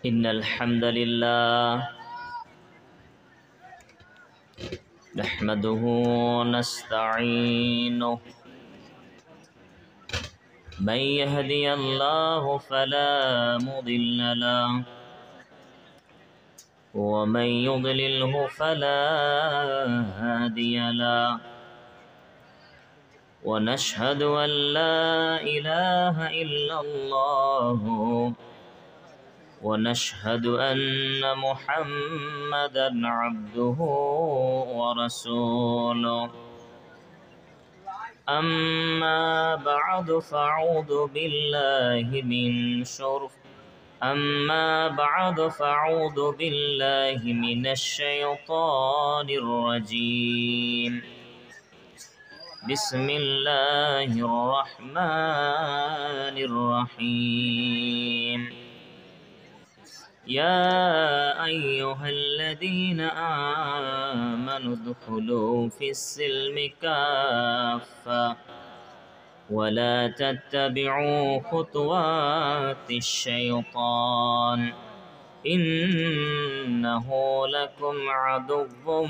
إن الحمد لله نحمده ونستعينه من يهدي الله فلا مضل له ومن يضلله فلا هادي له ونشهد أن لا إله إلا الله ونشهد أن محمدًا عبده ورسوله أما بعد فأعوذ بالله من الشيطان الرجيم بسم الله الرحمن الرحيم يا أيها الذين آمنوا ادخلوا في السلم كافة ولا تتبعوا خطوات الشيطان إنه لكم عدو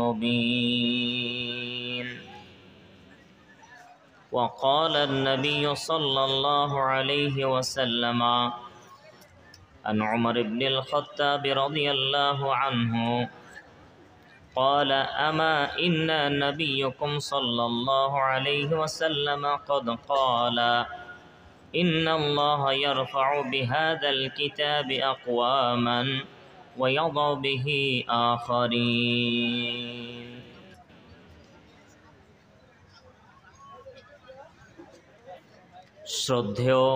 مبين وقال النبي صلى الله عليه وسلم عن عمر بن الخطاب رضي الله عنه قال أما إن نبيكم صلى الله عليه وسلم قد قال إن الله يرفع بهذا الكتاب أقواما ويضع به آخرين শ্রদ্ধেয়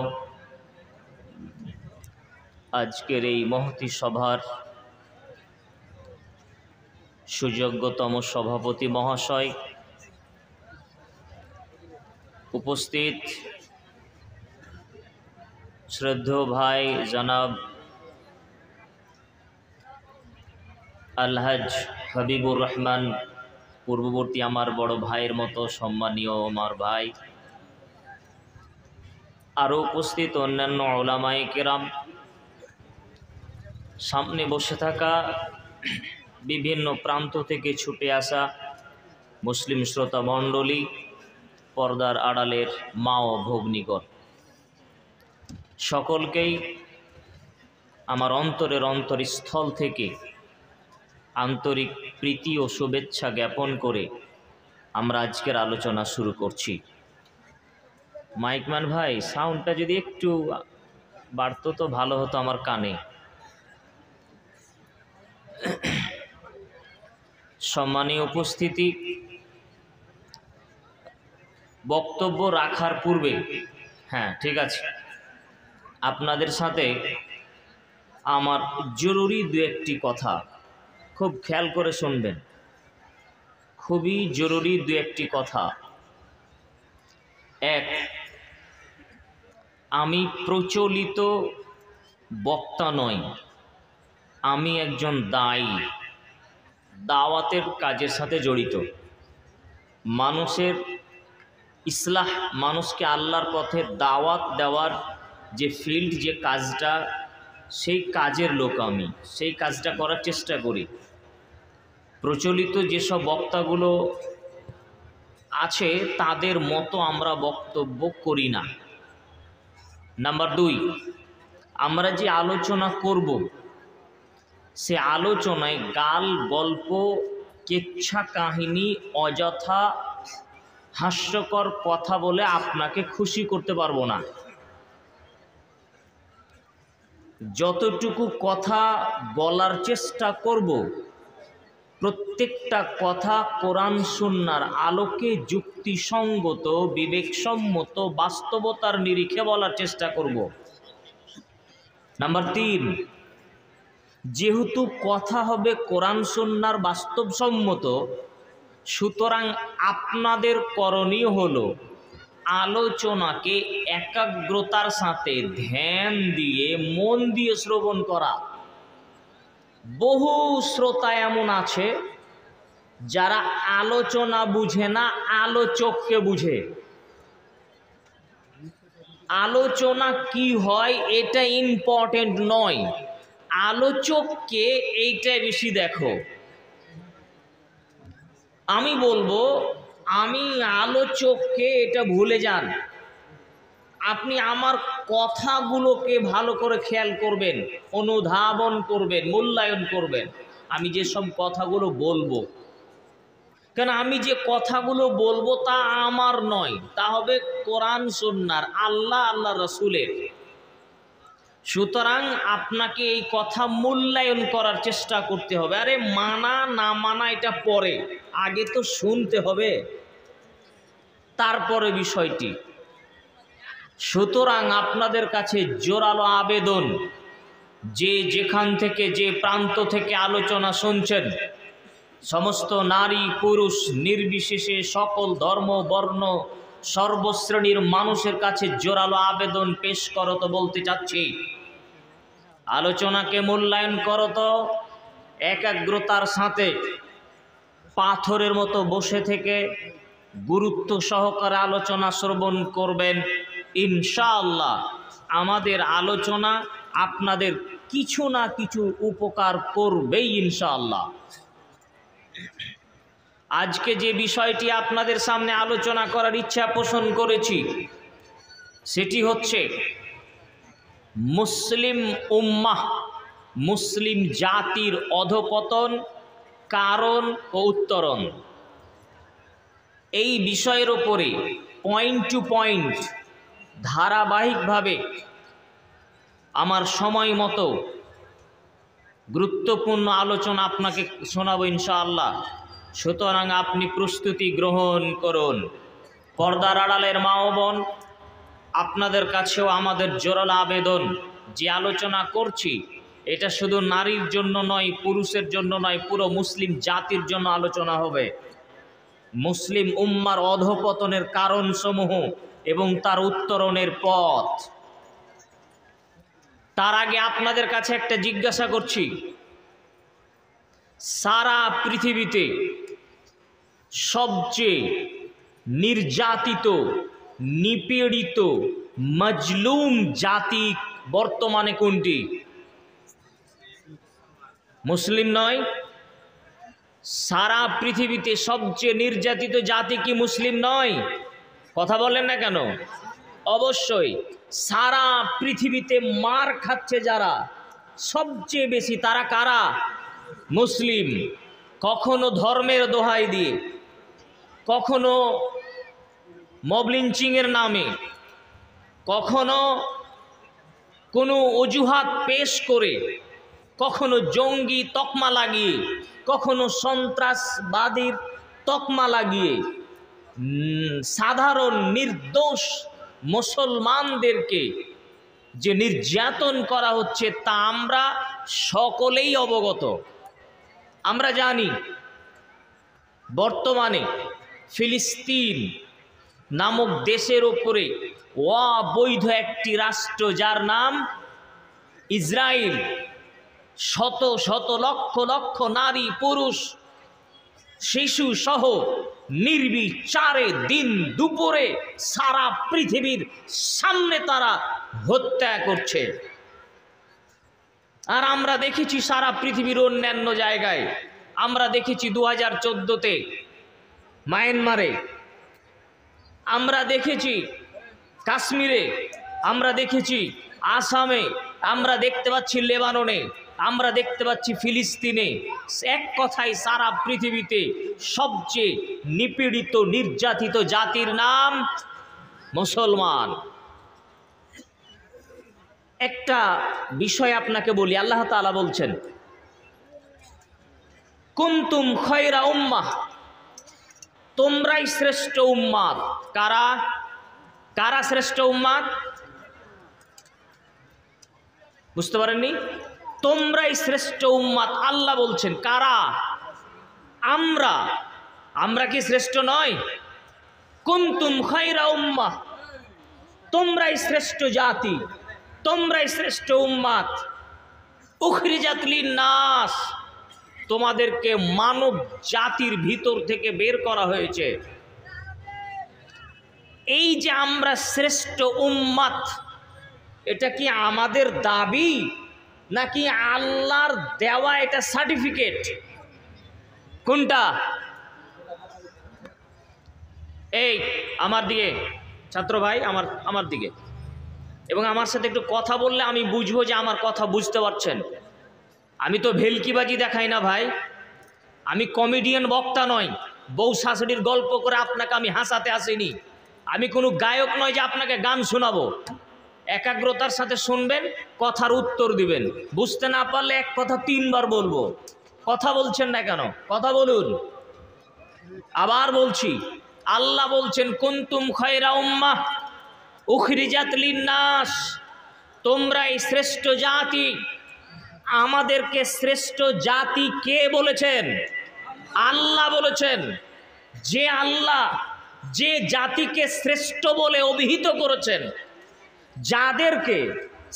আজকের এই মহতী সভার সুযোগ্যতম সভাপতি মহাশয়, উপস্থিত শ্রদ্ধেয় ভাই জনাব আলহাজ হাবিবুর রহমান, পূর্ববর্তী আমার বড় ভাইয়ের মতো সম্মানীয় আমার ভাই, আরও উপস্থিত অন্যান্য উলামায়ে কেরাম, সামনে বসে থাকা বিভিন্ন প্রান্ত থেকে ছুটে আসা মুসলিম শ্রোতা মণ্ডলী, পর্দার আড়ালের মা ও ভগ্নীগণ, সকলকেই আমার অন্তরের অন্তরস্থল থেকে আন্তরিক প্রীতি ও শুভেচ্ছা জ্ঞাপন করে আমরা আজকের আলোচনা শুরু করছি। মাইকম্যান ভাই, সাউন্ডটা যদি একটু বাড়তো তো ভালো হতো আমার কানে। সম্মানীয় উপস্থিতি, বক্তব্য রাখার পূর্বে ঠিক আছে, আপনাদের সাথে আমার জরুরি দু একটি কথা, খুব খেয়াল করে শুনবেন, খুবই জরুরি দু একটি কথা। এক, আমি প্রচলিত বক্তা নই, আমি একজন দায়ী, দাওয়াতের কাজের সাথে জড়িত। মানুষের ইসলাহ, মানুষকে আল্লাহর পথে দাওয়াত দেওয়ার যে ফিল্ড, যে কাজটা, সেই কাজের লোক আমি, সেই কাজটা করার চেষ্টা করি। প্রচলিত যেসব বক্তাগুলো আছে তাদের মতো আমরা বক্তব্য করি না। নাম্বার দুই, আমরা যে আলোচনা করব সে আলোচনায় গাল গল্প, কেচ্ছা কাহিনী, অযথা হাস্যকর কথা বলে আপনাকে খুশি করতে পারবো না। যতটুকু কথা বলার চেষ্টা করব, প্রত্যেকটা কথা কোরআন সুন্নাহর আলোকে যুক্তিসঙ্গত, বিবেকসম্মত, বাস্তবতার নিরিখে বলার চেষ্টা করব। নাম্বার তিন, যেহেতু কথা হবে কোরআন সুন্নাহর বাস্তবসম্মত, সুতরাং আপনাদের করণীয় হলো আলোচনাকে একাগ্রতার সাথে ধ্যান দিয়ে, মন দিয়ে শ্রবণ করা। বহু শ্রোতা এমন আছে যারা আলোচনা বুঝে না, আলোচককে বুঝে। আলোচনা কি হয় এটা ইম্পর্টেন্ট নয়, আলোচককে এইটাই বেশি দেখো। আমি বলবো, আমি আলোচককে এটা ভুলে যান, আপনি আমার কথাগুলোকে ভালো করে খেয়াল করবেন, অনুধাবন করবেন, মূল্যায়ন করবেন। আমি যেসব কথাগুলো বলবো, কেন আমি যে কথাগুলো বলবো তা আমার নয়, তা হবে কোরআন সুন্নাহর, আল্লাহ রাসূলের। সুতরাং আপনাকে এই কথা মূল্যায়ন করার চেষ্টা করতে হবে। আরে মানা না মানা এটা পরে, আগে তো শুনতে হবে, তারপরে বিষয়টি। সুতরাং আপনাদের কাছে জোরালো আবেদন, যে যেখান থেকে যে প্রান্ত থেকে আলোচনা শুনছেন, সমস্ত নারী পুরুষ নির্বিশেষে সকল ধর্ম বর্ণ সর্বশ্রেণীর মানুষের কাছে জোরালো আবেদন পেশ করো তো বলতে চাচ্ছি, আলোচনাকে মূল্যায়ন করো তো একাগ্রতার সাথে, পাথরের মতো বসে থেকে গুরুত্ব সহকারে আলোচনা শ্রবণ করবেন। ইনশাআল্লাহ আমাদের আলোচনা আপনাদের কিছু না কিছু উপকার করবেই ইনশাআল্লাহ। আজকে যে বিষয়টি আপনাদের সামনে আলোচনা করার ইচ্ছা পোষণ করেছি, সেটি হচ্ছে মুসলিম উম্মাহ, মুসলিম জাতির অধঃপতন, কারণ ও উত্তরণ। এই বিষয়ের ওপরে পয়েন্ট টু পয়েন্ট ধারাবাহিকভাবে আমার সময় মতো গুরুত্বপূর্ণ আলোচনা আপনাকে শোনাবো ইনশাআল্লাহ। সুতরাং আপনি প্রস্তুতি গ্রহণ করুন। পর্দার আড়ালের মা ও বোন, আপনাদের কাছেও আমাদের জোরালো আবেদন, যে আলোচনা করছি এটা শুধু নারীর জন্য নয়, পুরুষের জন্য নয়, পুরো মুসলিম জাতির জন্য আলোচনা হবে। মুসলিম উম্মার অধঃপতনের কারণসমূহ এবং তার উত্তরণের পথ। তার আগে আপনাদের কাছে একটা জিজ্ঞাসা করছি, সারা পৃথিবীতে সবচেয়ে নির্যাতিত, নিপীড়িত, মজলুম জাতি বর্তমানে কোনটি? মুসলিম নয়? সারা পৃথিবীতে সবচেয়ে নির্যাতিত জাতি কি মুসলিম নয়? কথা বলেন না কেন? অবশ্যই। সারা পৃথিবীতে মার খাচ্ছে যারা সবচেয়ে বেশি, তারা কারা? মুসলিম। কখনো ধর্মের দোহাই দিয়ে, কখনো মব লিঞ্চিংয়ের নামে, কখনো কোনো অজুহাত পেশ করে, কখনো জঙ্গি তকমা লাগিয়ে, কখনো সন্ত্রাসবাদীর তকমা লাগিয়ে সাধারণ নির্দোষ মুসলমানদেরকে যে নির্যাতন করা হচ্ছে তা আমরা সকলেই অবগত। আমরা জানি বর্তমানে ফিলিস্তিন নামক দেশের ওপরে অবৈধ একটি রাষ্ট্র, যার নাম ইসরায়েল, শত শত লক্ষ লক্ষ নারী পুরুষ শিশু সহ নির্বিচারে দিন দুপুরে সারা পৃথিবীর সামনে তারা হত্যা করছে। আর আমরা দেখেছি সারা পৃথিবীর অন্যান্য জায়গায়, আমরা দেখেছি 2014-তে মায়ানমারে, আমরা দেখেছি কাশ্মীরে, আমরা দেখেছি আসামে, আমরা দেখতে পাচ্ছি লেবাননে, আমরা দেখতে পাচ্ছি ফিলিস্তিনে। এক কথায় সারা পৃথিবীতে সবচেয়ে নিপীড়িত নির্যাতিত জাতির নাম মুসলমান। একটা বিষয় আপনাকে বলি, আল্লাহ তাআলা বলছেন, কুনতুম খায়রা উম্মাহ, তোমরাই শ্রেষ্ঠ উম্মাত। কারা? কারা শ্রেষ্ঠ উম্মাত? বুঝতে পারেননি? তোমরাই শ্রেষ্ঠ উম্মাত। আল্লাহ বলছেন কারা? আমরা। আমরা কি শ্রেষ্ঠ নয়? কুনতুম খায়রা উম্মাহ, তোমরাই শ্রেষ্ঠ জাতি, তোমরাই শ্রেষ্ঠ উম্মাত। উখরিজাত লিন-নাস, তোমাদেরকে মানব জাতির ভিতর থেকে বের করা হয়েছে। এই যে আমরা শ্রেষ্ঠ উম্মাত, এটা কি আমাদের দাবি নাকি আল্লাহর দেওয়া এটা সার্টিফিকেট? কোনটা? এই আমার দিকে ছাত্র ভাই, আমার দিকে, এবং আমার সাথে একটু কথা বললে আমি বুঝবো যে আমার কথা বুঝতে পারছেন। আমি তো ভেলকিবাজি দেখাই না ভাই, আমি কমেডিয়ান বক্তা নয়, বউ শাশুড়ির গল্প করে আপনাকে আমি হাসাতে আসিনি। আমি কোনো গায়ক নয় যে আপনাকে গান শোনাবো। একাগ্রতার সাথে শুনবেন, কথার উত্তর দিবেন। বুঝতে না পারলে এক কথা 3 বার বলবো। কথা বলছেন না কেন? কথা বলুন। আবার বলছি, আল্লাহ বলছেন কুনতুম খায়রা উম্মাহ উখরিজাত লিন্নাস, তোমরাই শ্রেষ্ঠ জাতি। আমাদেরকে শ্রেষ্ঠ জাতি কে বলেছেন? আল্লাহ বলেছেন। যে আল্লাহ যে জাতিকে শ্রেষ্ঠ বলে অভিহিত করেছেন, যাদেরকে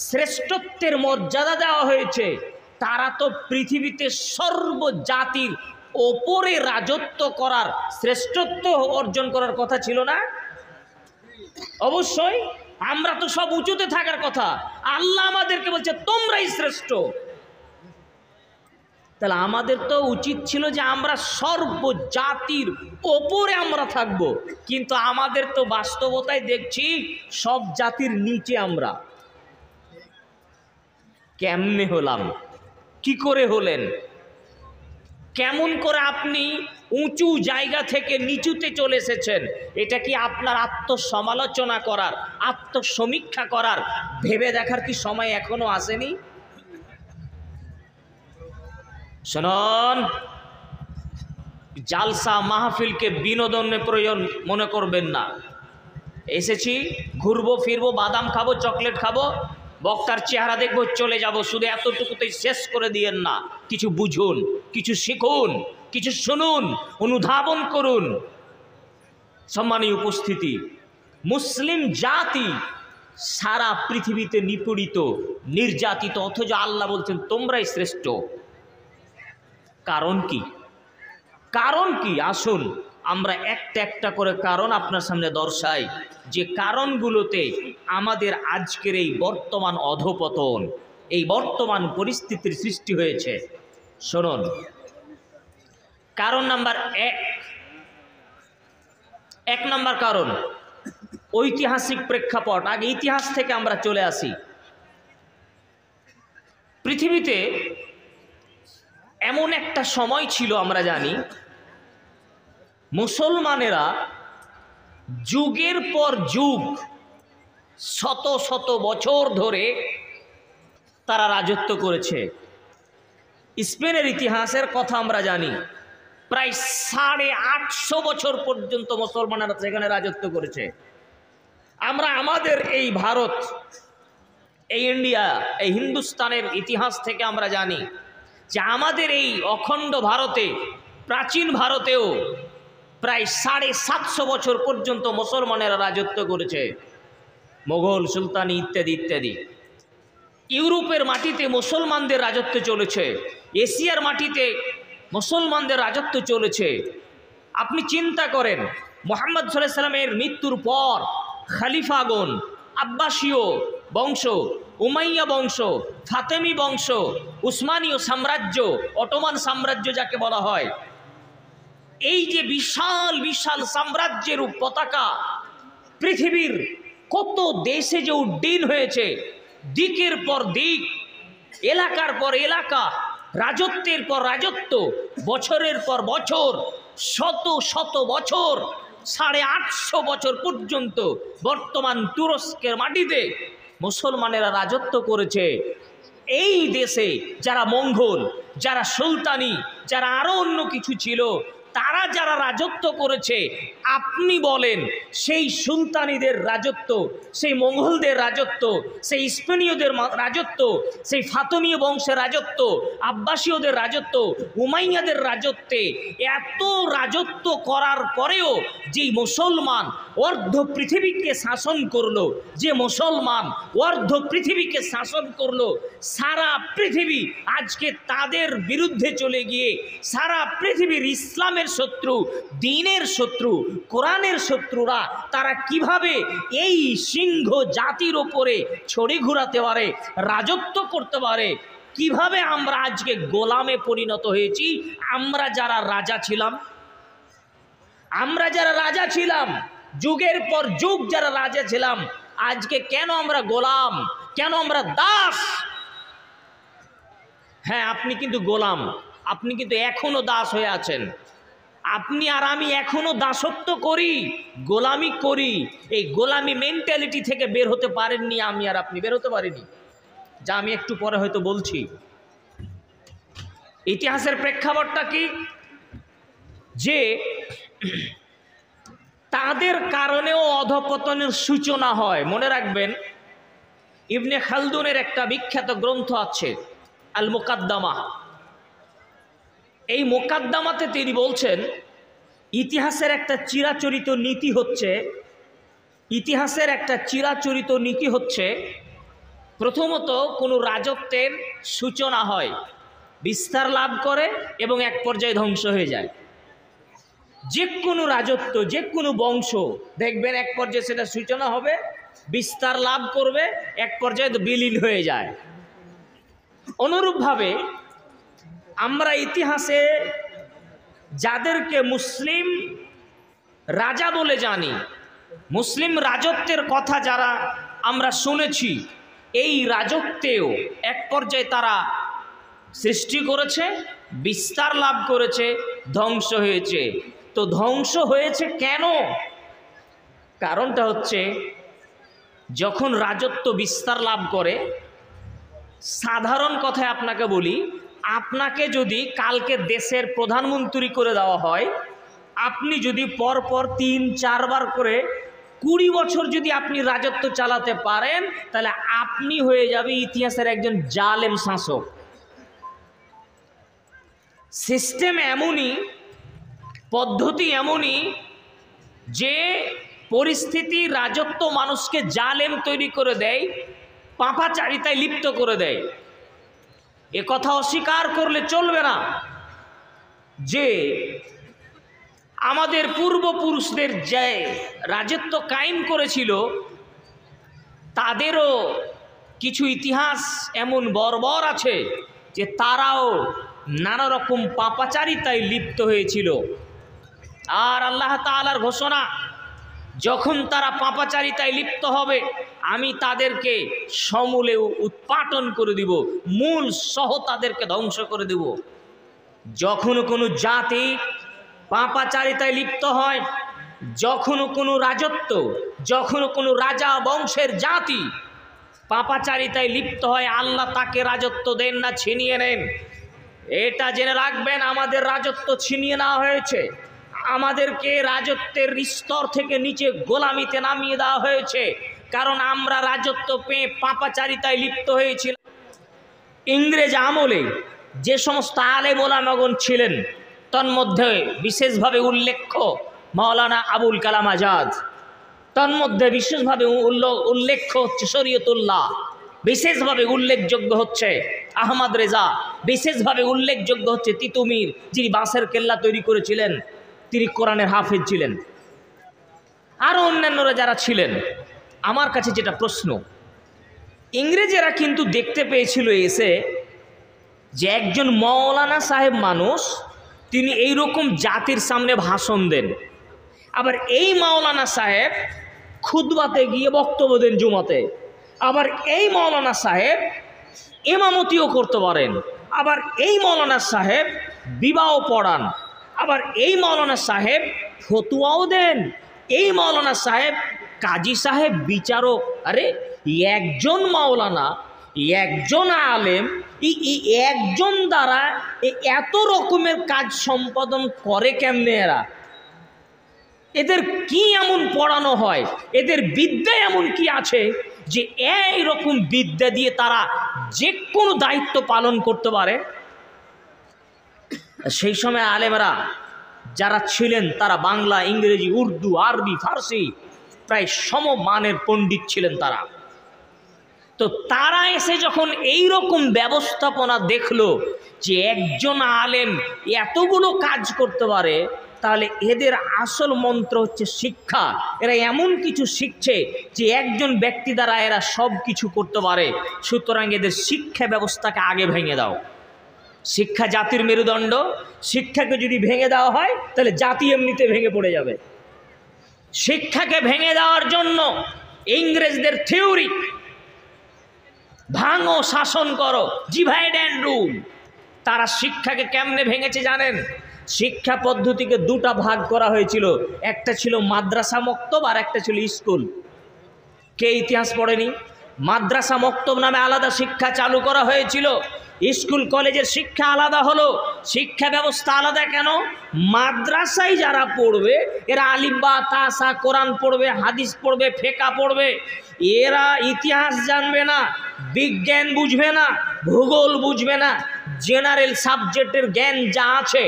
শ্রেষ্ঠত্বের মর্যাদা দেওয়া হয়েছে, তারা তো পৃথিবীতে সর্বজাতির ওপরে রাজত্ব করার, শ্রেষ্ঠত্ব অর্জন করার কথা ছিল না? অবশ্যই আমরা তো সব উঁচুতে থাকার কথা। আল্লাহ আমাদেরকে বলছে তোমরাই শ্রেষ্ঠ। তাহলে আমাদের তো উচিত ছিল যে আমরা সর্বজাতির ওপরে আমরা থাকব, কিন্তু আমাদের তো বাস্তবতায় দেখছি সব জাতির নিচে আমরা। কেমনে হলাম? কি করে হলেন? কেমন করে আপনি উঁচু জায়গা থেকে নিচুতে চলে এসেছেন? এটা কি আপনার আত্মসমালোচনা করার, আত্মসমীক্ষা করার, ভেবে দেখার কি সময় এখনো আসেনি? শুনুন, জালসা মাহফিলকে বিনোদনের প্রয়োজন মনে করবেন না। এসেছি, ঘুরবো ফিরবো, বাদাম খাবো, চকলেট খাবো, বক্তার চেহারা দেখবো, চলে যাব, শুধু এতটুকুতেই শেষ করে দিয়েন না। কিছু বুঝুন, কিছু শিখুন, কিছু শুনুন, অনুধাবন করুন। সম্মানীয় উপস্থিতি, মুসলিম জাতি সারা পৃথিবীতে নিপীড়িত, নির্যাতিত, অথচ আল্লাহ বলছেন তোমরাই শ্রেষ্ঠ। কারণ কি? কারণ কি? আসুন আমরা একটা একটা করে কারণ আপনার সামনে দর্শাই, যে কারণগুলোতে আমাদের আজকের এই বর্তমান অধপতন, এই বর্তমান পরিস্থিতির সৃষ্টি হয়েছে। শুনুন, কারণ নাম্বার 1 নাম্বার কারণ ঐতিহাসিক প্রেক্ষাপট। আগে ইতিহাস থেকে আমরা চলে আসি। পৃথিবীতে এমন একটা সময় ছিল, আমরা জানি, মুসলমানেরা যুগের পর যুগ, শত শত বছর ধরে তারা রাজত্ব করেছে। স্পেনের ইতিহাসের কথা আমরা জানি, প্রায় 850 বছর পর্যন্ত মুসলমানেরা সেখানে রাজত্ব করেছে। আমরা আমাদের এই ভারত, এই ইন্ডিয়া, এই হিন্দুস্তানের ইতিহাস থেকে আমরা জানি যে আমাদের এই অখণ্ড ভারতে, প্রাচীন ভারতেও প্রায় 750 বছর পর্যন্ত মুসলমানেরা রাজত্ব করেছে। মোগল, সুলতানি ইত্যাদি ইত্যাদি। ইউরোপের মাটিতে মুসলমানদের রাজত্ব চলেছে, এশিয়ার মাটিতে মুসলমানদের রাজত্ব চলেছে। আপনি চিন্তা করেন, মুহাম্মদ সাল্লাল্লাহু আলাইহি সাল্লামের মৃত্যুর পর খলিফাগণ, আব্বাসীয় বংশ, উমাইয়া বংশ, ফাতেমি বংশ, উসমানীয় সাম্রাজ্য, অটোমান সাম্রাজ্য যাকে বলা হয়, এই যে বিশাল বিশাল সাম্রাজ্যের পতাকা পৃথিবীর কত দেশে যে উড্ডীন হয়েছে, দিকের পর দিক, এলাকার পর এলাকা, রাজত্বের পর রাজত্ব, বছরের পর বছর, শত শত বছর, 850 বছর পর্যন্ত বর্তমান তুরস্কের মাটিতে মুসলমানেরা রাজত্ব করেছে। এই দেশে যারা মঙ্গল, যারা সুলতানি, যারা আরো অন্য কিছু ছিল, তারা যারা রাজত্ব করেছে, আপনি বলেন সেই সুলতানিদের রাজত্ব, সেই মঙ্গলদের রাজত্ব, সেই স্পেনীয়দের রাজত্ব, সেই ফাতেমীয় বংশের রাজত্ব, আব্বাসীয়দের রাজত্ব, উমাইয়াদের রাজত্বে, এত রাজত্ব করার পরেও যে মুসলমান অর্ধ পৃথিবীকে শাসন করলো, যে মুসলমান অর্ধ পৃথিবীকে শাসন করলো, সারা পৃথিবী আজকে তাদের বিরুদ্ধে চলে গিয়ে সারা পৃথিবীর ইসলামের শত্রু, দ্বীনের শত্রু, কোরআনের শত্রুরা তারা কিভাবে এই সিংহ জাতির ওপরে ছড়ি ঘুরাতে পারে, রাজত্ব করতে পারে, কিভাবে আমরা আজকে গোলামে পরিণত হয়েছি। আমরা যারা রাজা ছিলাম, যুগের পর যুগ যারা রাজা ছিলাম, আজকে কেন আমরা গোলাম, কেন আমরা দাস? হ্যাঁ, আপনি কিন্তু গোলাম, আপনি কিন্তু এখনো দাস হয়ে আছেন। আপনি আর আমি এখনো দাসত্ব করি, গোলামি করি। এই গোলামি মেন্টালিটি থেকে বের হতে পারেননি, আমি আর আপনি বের হতে পারিনি, যা আমি একটু পরে হয়তো বলছি। ইতিহাসের প্রেক্ষাপটটা কি, যে তাদের কারণেও অধঃপতনের সূচনা হয়। মনে রাখবেন, ইবনে খালদুনের একটা বিখ্যাত গ্রন্থ আছে আল মুকাদ্দামা। এই মুকাদ্দামাতে তিনি বলছেন ইতিহাসের একটা চিরাচরিত নীতি হচ্ছে প্রথমত কোনো রাজত্বের সূচনা হয়, বিস্তার লাভ করে এবং এক পর্যায়ে ধ্বংস হয়ে যায়। যে কোনো রাজত্ব, যে কোনো বংশ দেখবেন এক পর্যায়ে সেটা সূচনা হবে, বিস্তার লাভ করবে, এক পর্যায়ে বিলীন হয়ে যায়। অনুরূপভাবে আমরা ইতিহাসে যাদেরকে মুসলিম রাজা বলে জানি, মুসলিম রাজত্বের কথা যারা আমরা শুনেছি, এই রাজত্বেও এক পর্যায়ে তারা সৃষ্টি করেছে, বিস্তার লাভ করেছে, ধ্বংস হয়েছে। তো ধ্বংস হয়েছে কেন? কারণটা হচ্ছে যখন রাজত্ব বিস্তার লাভ করে, সাধারণ কথায় আপনাকে বলি, আপনাকে যদি কালকে দেশের প্রধানমন্ত্রী করে দেওয়া হয়, আপনি যদি পরপর 3-4 বার করে 20 বছর যদি আপনি রাজত্ব চালাতে পারেন, তাহলে আপনি হয়ে যাবে ইতিহাসের একজন জালেম শাসক। সিস্টেম এমনই, পদ্ধতি এমনই যে পরিস্থিতি রাজত্ব মানুষকে জালেম তৈরি করে দেয়, পাপাচারিতায় লিপ্ত করে দেয়। এ কথা অস্বীকার করলে চলবে না যে আমাদের পূর্বপুরুষদের যে রাজত্ব কায়েম করেছিল, তাদেরও কিছু ইতিহাস এমন বর্বর আছে যে তারাও নানা রকম পাপাচারিতায় লিপ্ত হয়েছিল। আর আল্লাহ তাআলার ঘোষণা, যখন তারা পাপাচারিতায় লিপ্ত হবে, আমি তাদেরকে সমূলে উৎপাটন করে দিব, মূল সহ তাদেরকে ধ্বংস করে দেব। যখন কোনো জাতি পাপাচারিতায় লিপ্ত হয়, যখন কোনো রাজত্ব, যখন কোনো রাজা বংশের জাতি পাপাচারিতায় লিপ্ত হয়, আল্লাহ তাকে রাজত্ব দেন না, ছিনিয়ে নেন। এটা জেনে রাখবেন, আমাদের রাজত্ব ছিনিয়ে নেওয়া হয়েছে, আমাদেরকে রাজত্বের স্তর থেকে নিচে গোলামিতে নামিয়ে দেওয়া হয়েছে, কারণ আমরা রাজত্ব পেয়ে পাপাচারিতায় লিপ্ত হয়েছিলাম। ইংরেজ আমলে যে সমস্ত আলেম ওলামাগণ ছিলেন, তন্মধ্যে বিশেষভাবে উল্লেখ্য মাওলানা আবুল কালাম আজাদ, তন্মধ্যে বিশেষভাবে উল্লেখ্য হচ্ছে শরীয়তুল্লাহ, বিশেষভাবে উল্লেখযোগ্য হচ্ছে আহমদ রেজা, বিশেষভাবে উল্লেখযোগ্য হচ্ছে তিতুমির, যিনি বাঁশের কেল্লা তৈরি করেছিলেন, তিনি কোরআনের হাফেজ ছিলেন। আরও অন্যান্যরা যারা ছিলেন। আমার কাছে যেটা প্রশ্ন, ইংরেজেরা কিন্তু দেখতে পেয়েছিল এসে যে একজন মৌলানা সাহেব মানুষ, তিনি এই রকম জাতির সামনে ভাষণ দেন, আবার এই মাওলানা সাহেব খুতবাতে গিয়ে বক্তব্য দেন জুমাতে, আবার এই মাওলানা সাহেব ইমামতিও করতে পারেন, আবার এই মাওলানা সাহেব বিবাহ পড়ান, আবার এই মাওলানা সাহেব ফতুয়াও দেন, এই মাওলানা সাহেব কাজী সাহেব বিচারক। আরে একজন মাওলানা, একজন আলেম, একজন দ্বারা এত রকমের কাজ সম্পাদন করে কেমনে? এদের কি এমন পড়ানো হয়, এদের বিদ্যা এমন কি আছে যে এই রকম বিদ্যা দিয়ে তারা যে কোনো দায়িত্ব পালন করতে পারে? সেই সময় আলেমরা যারা ছিলেন, তারা বাংলা, ইংরেজি, উর্দু, আরবি, ফার্সি প্রায় সমমানের পণ্ডিত ছিলেন তারা। তো তারা এসে যখন এই রকম ব্যবস্থাপনা দেখলো যে একজন আলেম এতগুলো কাজ করতে পারে, তাহলে এদের আসল মন্ত্র হচ্ছে শিক্ষা। এরা এমন কিছু শিখছে যে একজন ব্যক্তি দ্বারা এরা সব কিছু করতে পারে। সুতরাং এদের শিক্ষা ব্যবস্থাকে আগে ভেঙে দাও। শিক্ষা জাতির মেরুদণ্ড, শিক্ষাকে যদি ভেঙে দেওয়া হয় তাহলে জাতি এমনিতে ভেঙে পড়ে যাবে। শিক্ষাকে ভেঙে দেওয়ার জন্য ইংরেজদের থিওরি ভাঙো শাসন করো, ডিভাইড অ্যান্ড রুল, তারা শিক্ষাকে কেমনে ভেঙেছে জানেন? শিক্ষা পদ্ধতিকে দুটা ভাগ করা হয়েছিল, একটা ছিল মাদ্রাসা মক্তব আর একটা ছিল স্কুল। কে ইতিহাস পড়েনি? মাদ্রাসা মক্তব নামে আলাদা শিক্ষা চালু করা হয়েছিল, স্কুল কলেজের শিক্ষা আলাদা হলো। শিক্ষা ব্যবস্থা আলাদা কেন? মাদ্রাসায় যারা পড়বে এরা আলিফ বা তা সা কোরআন পড়বে, হাদিস পড়বে, ফিকহ পড়বে, এরা ইতিহাস জানবে না, বিজ্ঞান বুঝবে না, ভূগোল বুঝবে না, জেনারেল সাবজেক্টের জ্ঞান যা আছে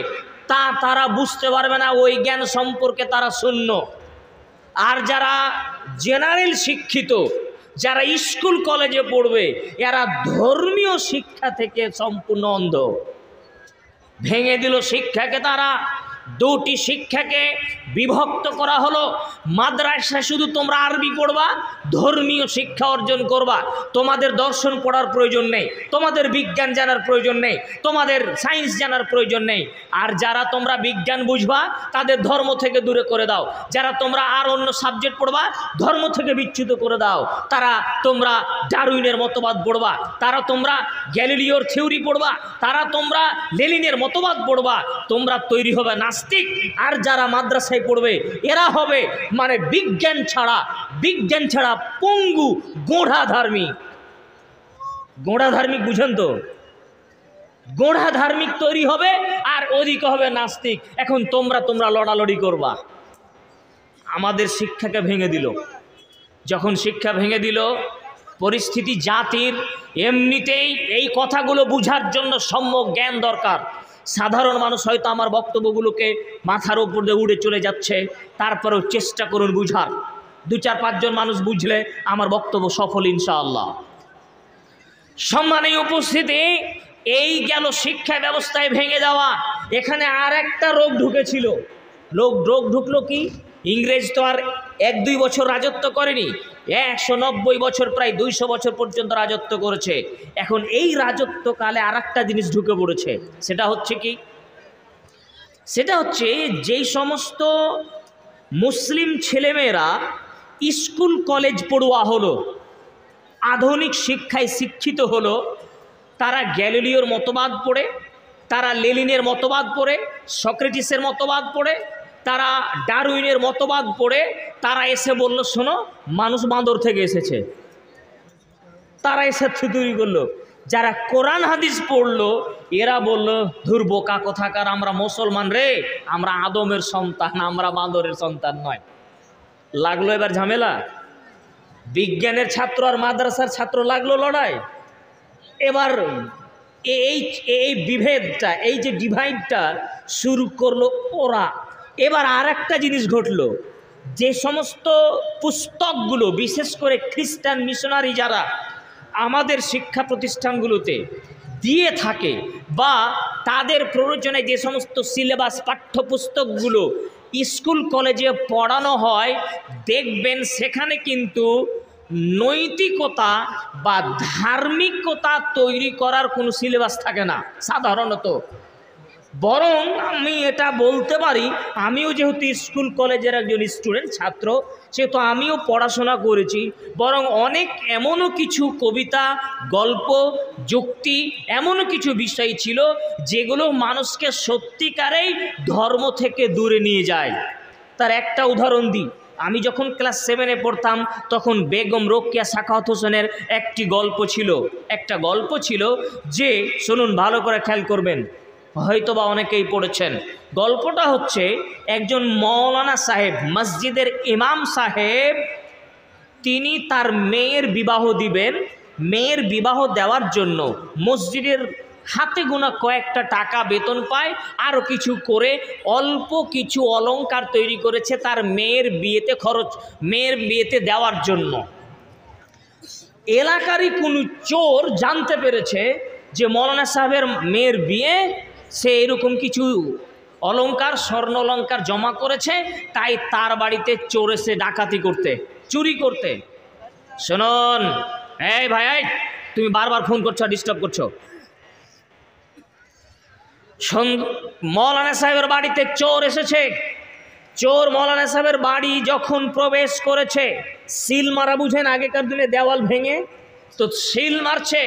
তা তারা বুঝতে পারবে না, ওই জ্ঞান সম্পর্কে তারা শূন্য। আর যারা জেনারেল শিক্ষিত, যারা স্কুল কলেজে পড়বে, এরা ধর্মীয় শিক্ষা থেকে সম্পূর্ণ অন্ধ। ভেঙে দিল শিক্ষাকে তারা। দুটি শিক্ষাকে বিভক্ত করা হলো। মাদ্রাসায় শুধু তোমরা আরবি পড়বা, ধর্মীয় শিক্ষা অর্জন করবা, তোমাদের দর্শন পড়ার প্রয়োজন নেই, তোমাদের বিজ্ঞান জানার প্রয়োজন নেই, তোমাদের সায়েন্স জানার প্রয়োজন নেই। আর যারা তোমরা বিজ্ঞান বুঝবা তাদের ধর্ম থেকে দূরে করে দাও, যারা তোমরা আর অন্য সাবজেক্ট পড়বা ধর্ম থেকে বিচ্যুত করে দাও। তারা তোমরা ডারউইনের মতবাদ পড়বা, তারা তোমরা গ্যালিলিওর থিওরি পড়বা, তারা তোমরা লেনিনের মতবাদ পড়বা, তোমরা তৈরি হবে নাস্তিক। আর যারা মাদ্রাসায় পড়বে এরা হবে মানে বিজ্ঞান ছাড়া পঙ্গু গোঁড়া ধার্মিক। গোঁড়া ধার্মিক বুঝেন তো? গোঁড়া ধার্মিক তৈরি হবে আর ওদিকে হবে নাস্তিক। এখন তোমরা লড়ালড়ি করবা। আমাদের শিক্ষাকে ভেঙে দিল। যখন শিক্ষা ভেঙে দিল, পরিস্থিতি জাতির এমনিতেই এই কথাগুলো বুঝার জন্য সম্যক জ্ঞান দরকার। সাধারণ মানুষ হয়তো আমার বক্তব্যগুলোকে মাথার উপর দিয়ে উড়ে চলে যাচ্ছে, তারপরেও চেষ্টা করুন বুঝার। 2-4-5 জন মানুষ বুঝলে আমার বক্তব্য সফল ইনশাআল্লাহ। সম্মানীয় উপস্থিতি, এই গেল শিক্ষা ব্যবস্থায় ভেঙে দেওয়া। এখানে আর একটা রোগ ঢুকেছিল। রোগ ঢুকলো কি? ইংরেজ তো আর 1-2 বছর রাজত্ব করেনি, 190 বছর, প্রায় 200 বছর পর্যন্ত রাজত্ব করেছে। এখন এই রাজত্বকালে আর একটা জিনিস ঢুকে পড়েছে। সেটা হচ্ছে কি? সেটা হচ্ছে যেই সমস্ত মুসলিম ছেলেমেয়েরা স্কুল কলেজ পড়ুয়া হলো, আধুনিক শিক্ষায় শিক্ষিত হলো, তারা গ্যালিলিওর মতবাদ পড়ে, তারা লেনিনের মতবাদ পড়ে, সক্রেটিসের মতবাদ পড়ে, তারা ডারউইনের মতবাদ পড়ে, তারা এসে বলল শোনো মানুষ বাঁদর থেকে এসেছে। তারা এসে থুতুরি করলো। যারা কোরআন হাদিস পড়লো এরা বলল ধুর বোকা কোথাকার, আমরা মুসলমান রে, আমরা আদমের সন্তান, আমরা বাঁদরের সন্তান নয়। লাগলো এবার ঝামেলা। বিজ্ঞানের ছাত্র আর মাদ্রাসার ছাত্র লাগলো লড়াই। এবার এই বিভেদটা, এই যে ডিভাইডটা শুরু করলো ওরা। এবার আর একটা জিনিস ঘটলো, যে সমস্ত পুস্তকগুলো বিশেষ করে খ্রিস্টান মিশনারি যারা আমাদের শিক্ষা প্রতিষ্ঠানগুলোতে দিয়ে থাকে বা তাদের প্রয়োজনে যে সমস্ত সিলেবাস পাঠ্যপুস্তকগুলো স্কুল কলেজে পড়ানো হয়, দেখবেন সেখানে কিন্তু নৈতিকতা বা ধার্মিকতা তৈরি করার কোনো সিলেবাস থাকে না সাধারণত। বরং আমি এটা বলতে পারি, আমিও যেহেতু স্কুল কলেজের একজন স্টুডেন্ট ছাত্র, সেহেতু আমিও পড়াশোনা করেছি। বরং অনেক এমনও কিছু কবিতা, গল্প, যুক্তি, এমনও কিছু বিষয় ছিল যেগুলো মানুষকে সত্যিকারেই ধর্ম থেকে দূরে নিয়ে যায়। তার একটা উদাহরণ দিই। আমি যখন ক্লাস 7-এ পড়তাম তখন বেগম রোকেয়া সাখাওয়াত হোসেনের একটা গল্প ছিল যে, শুনুন ভালো করে খেয়াল করবেন, হয়তোবা অনেকেই পড়েছেন। গল্পটা হচ্ছে একজন মৌলানা সাহেব, মসজিদের ইমাম সাহেব, তিনি তার মেয়ের বিবাহ দিবেন। মেয়ের বিবাহ দেওয়ার জন্য মসজিদের হাতে গোনা কয়েকটা টাকা বেতন পায়, আরও কিছু করে অল্প কিছু অলংকার তৈরি করেছে তার মেয়ের বিয়েতে দেওয়ার জন্য। এলাকারই কোনো চোর জানতে পেরেছে যে মৌলানা সাহেবের মেয়ের বিয়ে, সে এরকম কিছু অলংকার, স্বর্ণ অলংকার জমা করেছে, তাই তার বাড়িতে চোর এসে ডাকাতি করতে, চুরি করতে। শুনুন, এই ভাই, এই তুমি বারবার ফোন করছো, ডিস্টার্ব করছো। মৌলানা সাহেবের বাড়িতে চোর এসেছে। চোর মৌলানা সাহেবের বাড়ি যখন প্রবেশ করেছে, সিল মারা, বুঝেন আগেকার দিনে দেওয়াল ভেঙে তো সিল মারছে।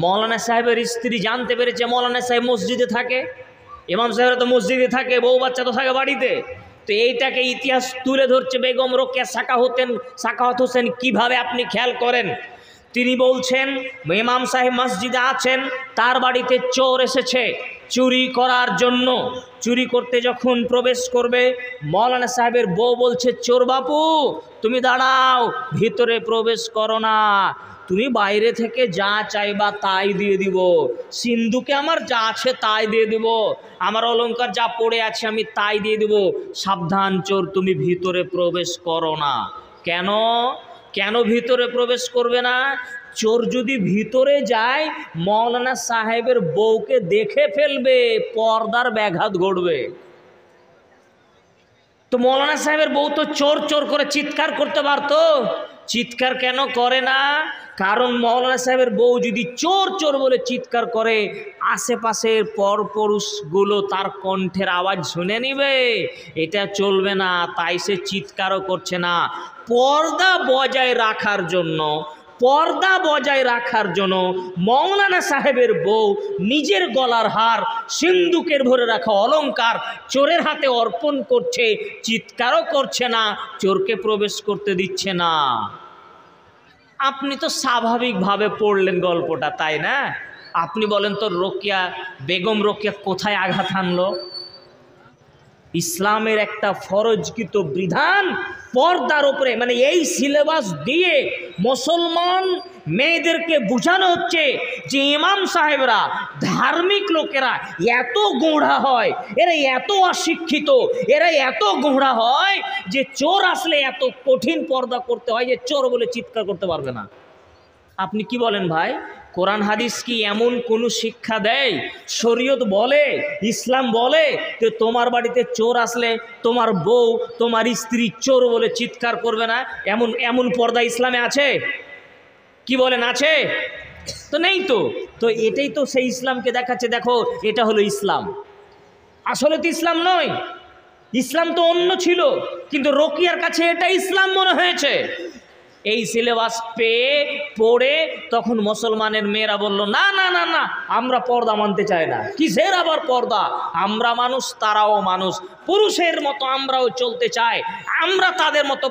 মৌলানা সাহেবের স্ত্রী জানতে পেরেছে মৌলানা সাহেব মসজিদে থাকে, ইমাম সাহেবরা তো মসজিদে থাকে, বউ বাচ্চা তো থাকে বাড়িতে। তো এইটাকে ইতিহাস তুলে ধরছে বেগম রোকেয়া সাখাওয়াত হোসেন। কিভাবে আপনি খেয়াল করেন, তিনি বলছেন ইমাম সাহেব মসজিদে আছেন, তার বাড়িতে চোর এসেছে চুরি করার জন্য। চুরি করতে যখন প্রবেশ করবে, মৌলানা সাহেবের বউ বলছে, চোর বাপু তুমি দাঁড়াও, ভিতরে প্রবেশ করো না, তুমি বাইরে থেকে যা চাইবা তাই দিয়ে দিব, সিন্ধুকে আমার যা আছে তাই দিয়ে দিব, আমার অলংকার যা পড়ে আছে আমি তাই দিয়ে দিব, সাবধান চোর তুমি ভিতরে প্রবেশ করো না। কেন কেন ভিতরে প্রবেশ করবে না? চোর যদি ভিতরে যায় মৌলানা সাহেবের বউকে দেখে ফেলবে, পর্দার ব্যাঘাত ঘটবে। তো মৌলানা সাহেবের বউ তো চোর চোর করে চিৎকার করতে পারতো, চিৎকার কেন করে না? কারণ মৌলানা সাহেবের বউ যদি চোর চোর বলে চিৎকার করে, আশেপাশের পরপুরুষগুলো তার কণ্ঠের আওয়াজ শুনে নিবে, এটা চলবে না, তাই সে চিৎকারও করছে না। পর্দা বজায় রাখার জন্য, পর্দা বজায় রাখার জন্য মৌলানা সাহেবের বউ নিজের গলার হার, সিন্দুকের ভরে রাখা অলংকার চোরের হাতে অর্পণ করছে, চিৎকারও করছে না, চোরকে প্রবেশ করতে দিচ্ছে না। আপনি তো স্বাভাবিকভাবে পড়লেন গল্পটা, তাই না? আপনি বলেন তো রোকেয়া, বেগম রোকেয়া কোথায় আঘাত হানলো? ইসলামের একটা ফরজকৃত বিধান পর্দার উপরে, মানে এই সিলেবাস দিয়ে মুসলমান মেয়েদেরকে বোঝানো হচ্ছে যে ইমাম সাহেবরা, ধার্মিক লোকেরা এত গোঁড়া হয়, এরা এত অশিক্ষিত, এরা এত গোঁড়া হয় যে চোর আসলে এত কঠিন পর্দা করতে হয় যে চোর বলে চিৎকার করতে পারবে না। আপনি কি বলেন ভাই? কোরআন হাদিস কি এমন কোনো শিক্ষা দেয়? শরীয়ত বলে, ইসলাম বলে যে তোমার বাড়িতে চোর আসলে তোমার বউ, তোমার স্ত্রী চোর বলে চিৎকার করবে না? এমন পর্দা ইসলামে আছে? কি বলেন, আছে? তো নেই তো। তো এটাই তো সেই ইসলামকে দেখাচ্ছে, দেখো এটা হলো ইসলাম। আসলে তো ইসলাম নয়, ইসলাম তো অন্য ছিল, কিন্তু রোকিয়ার কাছে এটা ইসলাম মনে হয়েছে। এই সিলেবাস পেয়ে পড়ে তখন মুসলমানের মেয়েরা বলল, না না না না, আমরা পর্দা মানতে চাই না। কিসের আবার পর্দা? আমরা মানুষ, তারাও মানুষ, পুরুষের মতো আমরাও চলতে চাই, আমরা তাদের মতো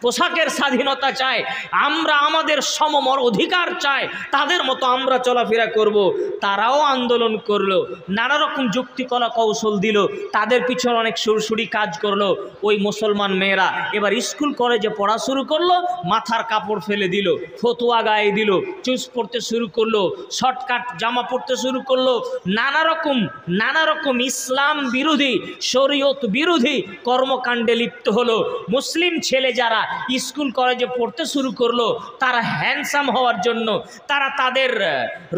পোশাকের স্বাধীনতা চাই, আমরা আমাদের সমমর অধিকার চাই, তাদের মতো আমরা চলাফেরা করব। তারাও আন্দোলন করলো, নানা রকম যুক্তি কলা কৌশল দিল, তাদের পিছনে অনেক সুরসুরি কাজ করলো। ওই মুসলমান মেয়েরা এবার স্কুল কলেজে পড়া শুরু করলো, মাথার কাপড় ফেলে দিল, ফতুয়া গায়ে দিল, চুস পড়তে শুরু করলো, শর্টকাট জামা পড়তে শুরু করলো, নানা রকম ইসলাম বিরোধী, শরীয়ত বিরোধী কর্মকাণ্ডে লিপ্ত হলো। মুসলিম ছেলে যারা স্কুল কলেজে পড়তে শুরু করলো, তারা হ্যান্ডসাম হওয়ার জন্য, তারা তাদের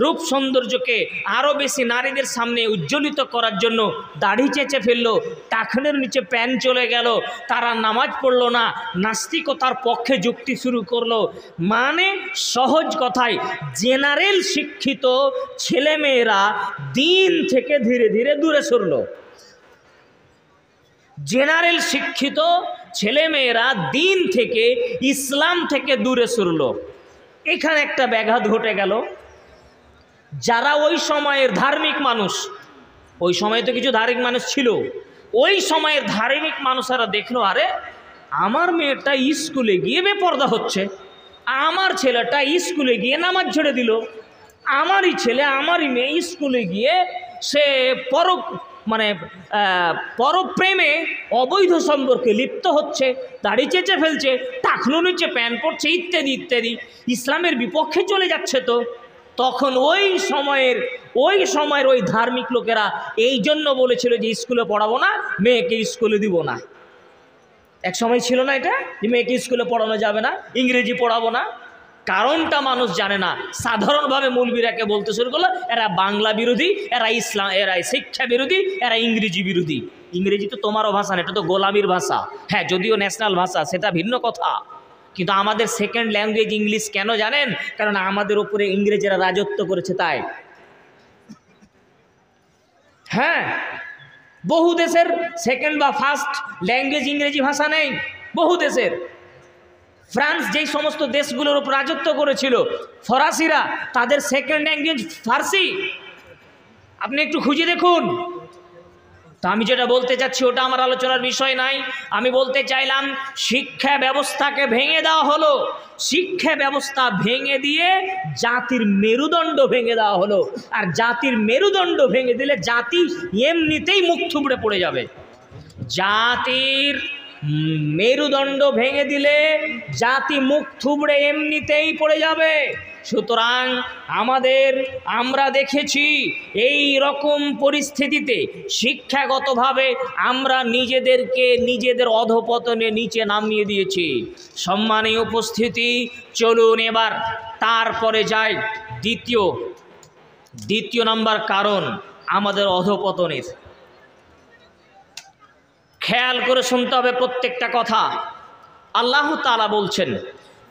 রূপ সৌন্দর্যকে আরও বেশি নারীদের সামনে উজ্জ্বলিত করার জন্য দাড়ি চেঁচে ফেললো, টাকনের নিচে প্যান্ট চলে গেল, তারা নামাজ পড়লো না, নাস্তিকতার পক্ষে যুক্তি শুরু করলো। মানে সহজ কথায়, জেনারেল শিক্ষিত ছেলেমেয়েরা দিন থেকে ধীরে ধীরে দূরে সরলো। জেনারেল শিক্ষিত ছেলেমেয়েরা দিন থেকে, ইসলাম থেকে দূরে সরল। এখানে একটা ব্যাঘাত ঘটে গেল। যারা ওই সময়ের ধার্মিক মানুষ, ওই সময়ে তো কিছু ধার্মিক মানুষ ছিল, ওই সময়ের ধার্মিক মানুষেরা দেখলো, আরে আমার মেয়েটা স্কুলে গিয়ে বেপর্দা হচ্ছে, আমার ছেলেটা স্কুলে গিয়ে নামাজ ছেড়ে দিল, আমারই ছেলে আমারই মেয়ে স্কুলে গিয়ে সে পরপ্রেমে অবৈধ সম্পর্কে লিপ্ত হচ্ছে, দাড়ি চেঁচে ফেলছে, টাকনু নিচে প্যান্ট পরছে, ইত্যাদি ইত্যাদি, ইসলামের বিপক্ষে চলে যাচ্ছে। তো তখন ওই সময়ের ওই ধার্মিক লোকেরা এই জন্য বলেছিল যে স্কুলে পড়াবো না, মেয়েকে স্কুলে দিব না। এক সময় ছিল না এটা, যে মেয়েকে স্কুলে পড়ানো যাবে না, ইংরেজি পড়াবো না। কারণটা মানুষ জানে না। সাধারণভাবে মৌলবীরাকে বলতে শুরু করলো এরা বাংলা বিরোধী, এরা ইসলাম, এরা শিক্ষা বিরোধী, এরা ইংরেজি বিরোধী। ইংরেজি তো তোমারও ভাষা না, এটা তো গোলামির ভাষা। হ্যাঁ, যদিও ন্যাশনাল ভাষা, সেটা ভিন্ন কথা, কিন্তু আমাদের সেকেন্ড ল্যাঙ্গুয়েজ ইংলিশ কেন জানেন? কারণ আমাদের উপরে ইংরেজরা রাজত্ব করেছে তাই। হ্যাঁ, বহু দেশের সেকেন্ড বা ফার্স্ট ল্যাঙ্গুয়েজ ইংরেজি ভাষা নেই। বহু দেশের, ফ্রান্স যেই সমস্ত দেশগুলোর উপর রাজত্ব করেছিল ফরাসিরা, তাদের সেকেন্ড ল্যাঙ্গুয়েজ ফার্সি। আপনি একটু খুঁজে দেখুন। তা আমি যেটা বলতে চাচ্ছি ওটা আমার আলোচনার বিষয় নাই। আমি বলতে চাইলাম শিক্ষা ব্যবস্থাকে ভেঙে দেওয়া হলো, শিক্ষা ব্যবস্থা ভেঙে দিয়ে জাতির মেরুদণ্ড ভেঙে দেওয়া হলো। আর জাতির মেরুদণ্ড ভেঙে দিলে জাতি এমনিতেই মুখ থুবড়ে পড়ে যাবে। জাতির মেরুদণ্ড ভেঙে দিলে জাতি মুখ থুবড়ে এমনিতেই পড়ে যাবে। সুতরাং আমরা দেখেছি এই রকম পরিস্থিতিতে শিক্ষাগতভাবে আমরা নিজেদের অধঃপতনে নিচে নামিয়ে দিয়েছি। সম্মানীয় উপস্থিতি, চলুন এবার তারপরে যাই দ্বিতীয় নাম্বার কারণ আমাদের অধঃপতনের। খেয়াল করে শুনতে হবে প্রত্যেকটা কথা। আল্লাহ তাআলা বলছেন,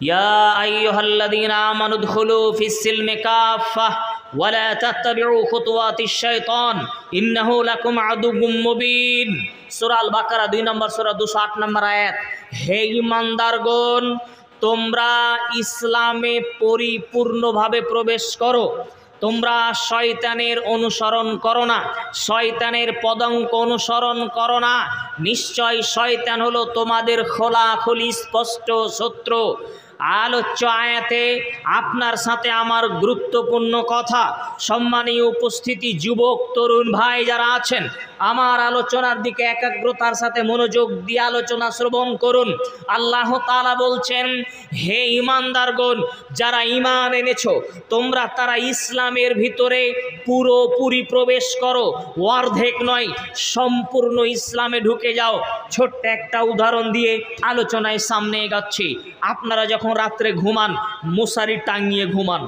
ইয়া আইয়ুহাল্লাযীনা আমানু দুখুলু ফিস-সিলমি কাফাহ ওয়া লা তাত্তাবিউ খুতুওয়াতিশ শাইতান ইন্নাহু লাকুম আদুউম মুবিন। সূরা আল বাকারা 2 নম্বর সূরা 208 নম্বর আয়াত। হে ঈমানদারগণ, তোমরা ইসলামে পরিপূর্ণভাবে প্রবেশ করো, তোমরা শয়তানের অনুসরণ করো না, শয়তানের পদাঙ্ক অনুসরণ করো না। নিশ্চয় শয়তান হলো তোমাদের খোলাখুলি স্পষ্ট শত্রু। আলোচ্য আয়াতে আপনার সাথে আমার গুরুত্বপূর্ণ কথা। সম্মানীয় উপস্থিতি, যুবক তরুণ ভাই যারা আছেন, আমার আলোচনার দিকে একাগ্রতার সাথে মনোযোগ দিয়ে আলোচনা শ্রবণ করুন। আল্লাহ তাআলা বলছেন, হে ঈমানদারগণ, যারা ঈমান এনেছো তোমরা তারা ইসলামের ভিতরে পুরোপুরি প্রবেশ করো, অর্ধেক নয়, সম্পূর্ণ ইসলামে ঢুকে যাও। ছোট্ট একটা উদাহরণ দিয়ে আলোচনায় সামনে এগাচ্ছি। আপনারা যখন রাত্রে ঘুমান মশারি টাঙিয়ে ঘুমান,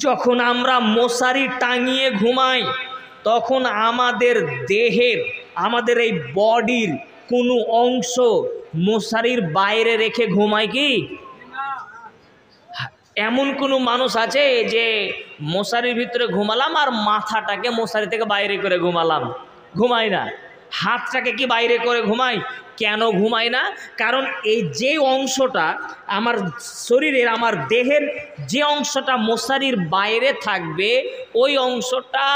যখন আমরা মশারি টাঙিয়ে ঘুমাই তখন আমাদের দেহের, আমাদের এই বডির কোনো অংশ মশারির বাইরে রেখে ঘুমায় কি? এমন কোনো মানুষ আছে যে মশারির ভিতরে ঘুমালাম আর মাথাটাকে মশারি থেকে বাইরে করে ঘুমালাম? ঘুমাই না। হাতটাকে কি বাইরে করে ঘুমাই? কেন ঘুমাই না? কারণ এই যে অংশটা আমার শরীরের, আমার দেহের যে অংশটা মশারির বাইরে থাকবে ওই অংশটা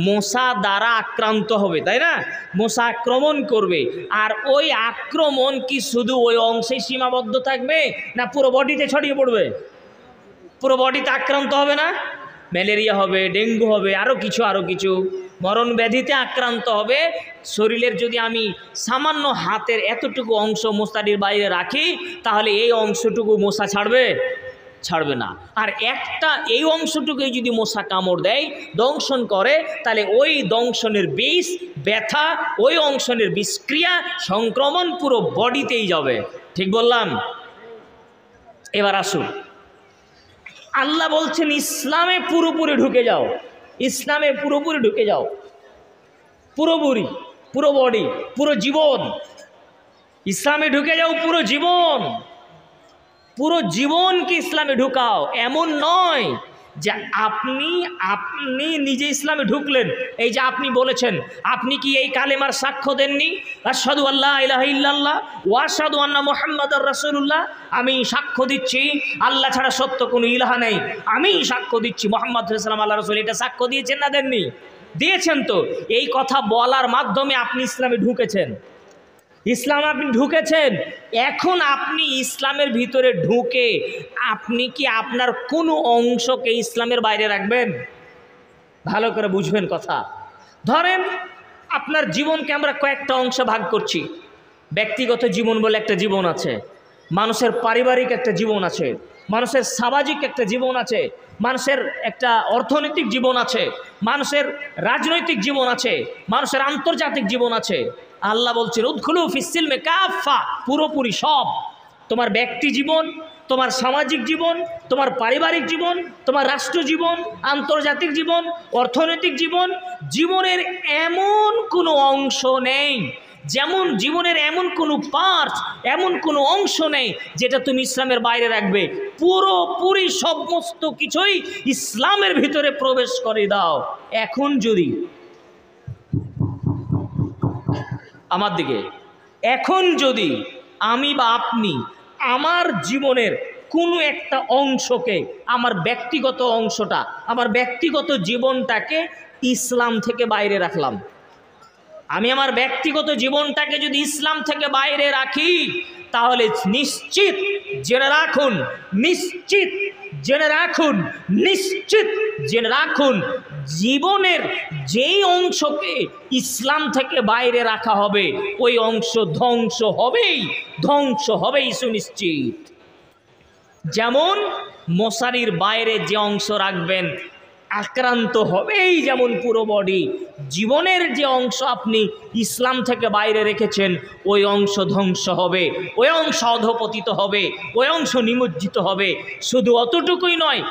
মশা দ্বারা আক্রান্ত হবে, তাই না? মশা আক্রমণ করবে। আর ওই আক্রমণ কি শুধু ওই অংশে সীমাবদ্ধ থাকবে না পুরো বডিতে ছড়িয়ে পড়বে? পুরো বডিতে আক্রান্ত হবে না? ম্যালেরিয়া হবে, ডেঙ্গু হবে, আরও কিছু মরণ ব্যাধিতে আক্রান্ত হবে। শরীরের যদি আমি সামান্য হাতের এতটুকু অংশ মশারির বাইরে রাখি তাহলে এই অংশটুকু মশা ছাড়বে না। আর এই অংশটুকুই যদি মশা কামড় দেয়, দংশন করে, তাহলে ওই দংশনের বিষ, ব্যথা, ওই অংশনের বিষক্রিয়া, সংক্রমণ পুরো বডিতেই যাবে। ঠিক বললাম? এবার আসুন, আল্লাহ বলছেন ইসলামে পুরোপুরি ঢুকে যাও, ইসলামে পুরোপুরি ঢুকে যাও, পুরোপুরি, পুরো বডি, পুরো জীবন ইসলামে ঢুকে যাও। পুরো জীবনকে ইসলামে ঢুকাও। এমন নয় যে আপনি নিজে ইসলামে ঢুকলেন, এই যে আপনি বলেছেন, আপনি কি এই কালেমার সাক্ষ্য দেননি? আশহাদু আল্লা ইলাহা ইল্লাল্লাহ ওয়া আশহাদু আন্না মুহাম্মাদুর রাসূলুল্লাহ, আমি সাক্ষ্য দিচ্ছি আল্লাহ ছাড়া সত্য কোনো ইলাহা নেই, আমি সাক্ষ্য দিচ্ছি মুহাম্মদ সাল্লাল্লাহু আলাইহি ওয়াসাল্লাম আল্লাহর রাসূল। এটা সাক্ষ্য দিয়েছেন না দেননি? দিয়েছেন। তো এই কথা বলার মাধ্যমে আপনি ইসলামে ঢুকেছেন, আপনি ঢুকেছেন। এখন আপনি ইসলামের ভিতরে ঢুকে আপনি কি আপনার কোনো অংশকে ইসলামের বাইরে রাখবেন? ভালো করে বুঝবেন কথা। ধরেন আপনার জীবনকে আমরা কয়েকটা অংশে ভাগ করছি। ব্যক্তিগত জীবন বলে একটা জীবন আছে, মানুষের পারিবারিক একটা জীবন আছে, মানুষের সামাজিক একটা জীবন আছে, মানুষের একটা অর্থনৈতিক জীবন আছে, মানুষের রাজনৈতিক জীবন আছে, মানুষের আন্তর্জাতিক জীবন আছে। আল্লাহ বলছেন উদখুলু ফিস-সিলমি কাফা, পুরোপুরি সব। তোমার ব্যক্তি জীবন, তোমার সামাজিক জীবন, তোমার পারিবারিক জীবন, তোমার রাষ্ট্র জীবন, আন্তর্জাতিক জীবন, অর্থনৈতিক জীবন, জীবনের এমন কোনো অংশ নেই, যেমন জীবনের এমন কোনো পার্ট, এমন কোনো অংশ নেই যেটা তুমি ইসলামের বাইরে রাখবে। পুরোপুরি সমস্ত কিছুই ইসলামের ভিতরে প্রবেশ করে দাও। এখন যদি আমার দিকে, এখন যদি আমি বা আপনি আমার জীবনের কোনো একটা অংশকে, আমার ব্যক্তিগত অংশটা, আমার ব্যক্তিগত জীবনটাকে ইসলাম থেকে বাইরে রাখলাম, আমি আমার ব্যক্তিগত জীবনটাকে যদি ইসলাম থেকে বাইরে রাখি, তাহলে নিশ্চিত জেনে রাখুন, নিশ্চিত জেনে রাখুন, নিশ্চিত জেনে রাখুন, জীবনের যেই অংশকে ইসলাম থেকে বাইরে রাখা হবে ওই অংশ ধ্বংস হবেই, ধ্বংস হবেই সুনিশ্চিত। যেমন মশারির বাইরে যে অংশ রাখবেন আক্রান্ত হবেই, যেমন পুরো বডি। জীবনের যে অংশ আপনি ইসলাম থেকে বাইরে রেখেছেন ওই অংশ ধ্বংস হবে, ওই অংশ অধপতিত হবে, ওই অংশ নিমজ্জিত হবে। শুধু অতটুকুই নয়,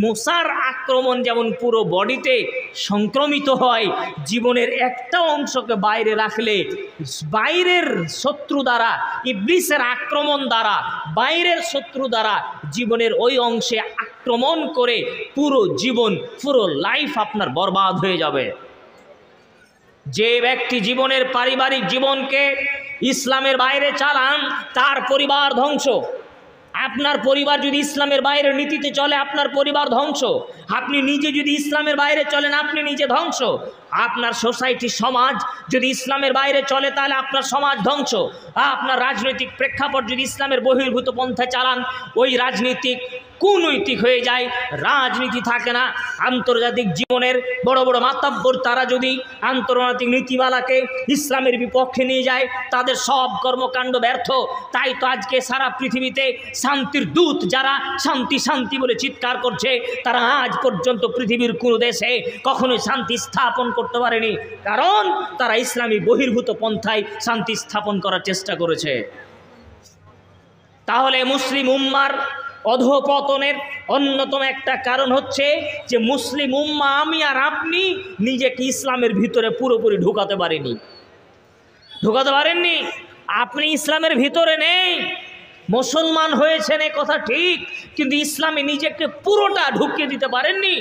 মশার আক্রমণ যেমন পুরো বডিতে সংক্রমিত হয়, জীবনের একটা অংশকে বাইরে রাখলে বাইরের শত্রু দ্বারা, ইবলিসের আক্রমণ দ্বারা, বাইরের শত্রু দ্বারা জীবনের ওই অংশে আক্রমণ করে পুরো জীবন, পুরো লাইফ আপনার বরবাদ হয়ে যাবে। যে ব্যক্তি জীবনের পারিবারিক জীবনকে ইসলামের বাইরে চালান তার পরিবার ধ্বংস। আপনার পরিবার যদি ইসলামের বাইরের নীতিতে চলে আপনার পরিবার ধ্বংস। আপনি নিজে যদি ইসলামের বাইরে চলেন আপনি নিজে ধ্বংস। আপনার সোসাইটি, সমাজ যদি ইসলামের বাইরে চলে তাহলে আপনার সমাজ ধ্বংস। আপনার রাজনৈতিক প্রেক্ষাপট যদি ইসলামের বহির্ভূত পন্থায় চালান ওই রাজনীতিক কুনৈতিক হয়ে যায়, রাজনীতি থাকে না। আন্তর্জাতিক জীবনের বড় বড় মাতাব্বর তারা যদি আন্তর্জাতিক নীতিমালাকে ইসলামের বিপক্ষে নিয়ে যায় তাদের সব কর্মকাণ্ড ব্যর্থ। তাই তো আজকে সারা পৃথিবীতে শান্তির দূত যারা শান্তি শান্তি বলে চিৎকার করছে, তারা আজ পর্যন্ত পৃথিবীর কোনো দেশে কখনোই শান্তি স্থাপন করতে পারেনি, কারণ তারা ইসলামী বহির্ভূত পন্থায় শান্তি স্থাপন করার চেষ্টা করেছে। তাহলে মুসলিম উম্মার অধঃপতনের অন্যতম একটা কারণ হচ্ছে যে মুসলিম উম্মা, আমি আর আপনি নিজেকে ইসলামের ভিতরে পুরোপুরি ঢুকাতে পারিনি, ঢুকাতে পারেননি। আপনি ইসলামের ভিতরে নেই, মুসলমান হয়েছেন এ কথা ঠিক, কিন্তু ইসলামে নিজেকে পুরোটা ঢুকিয়ে দিতে পারেননি।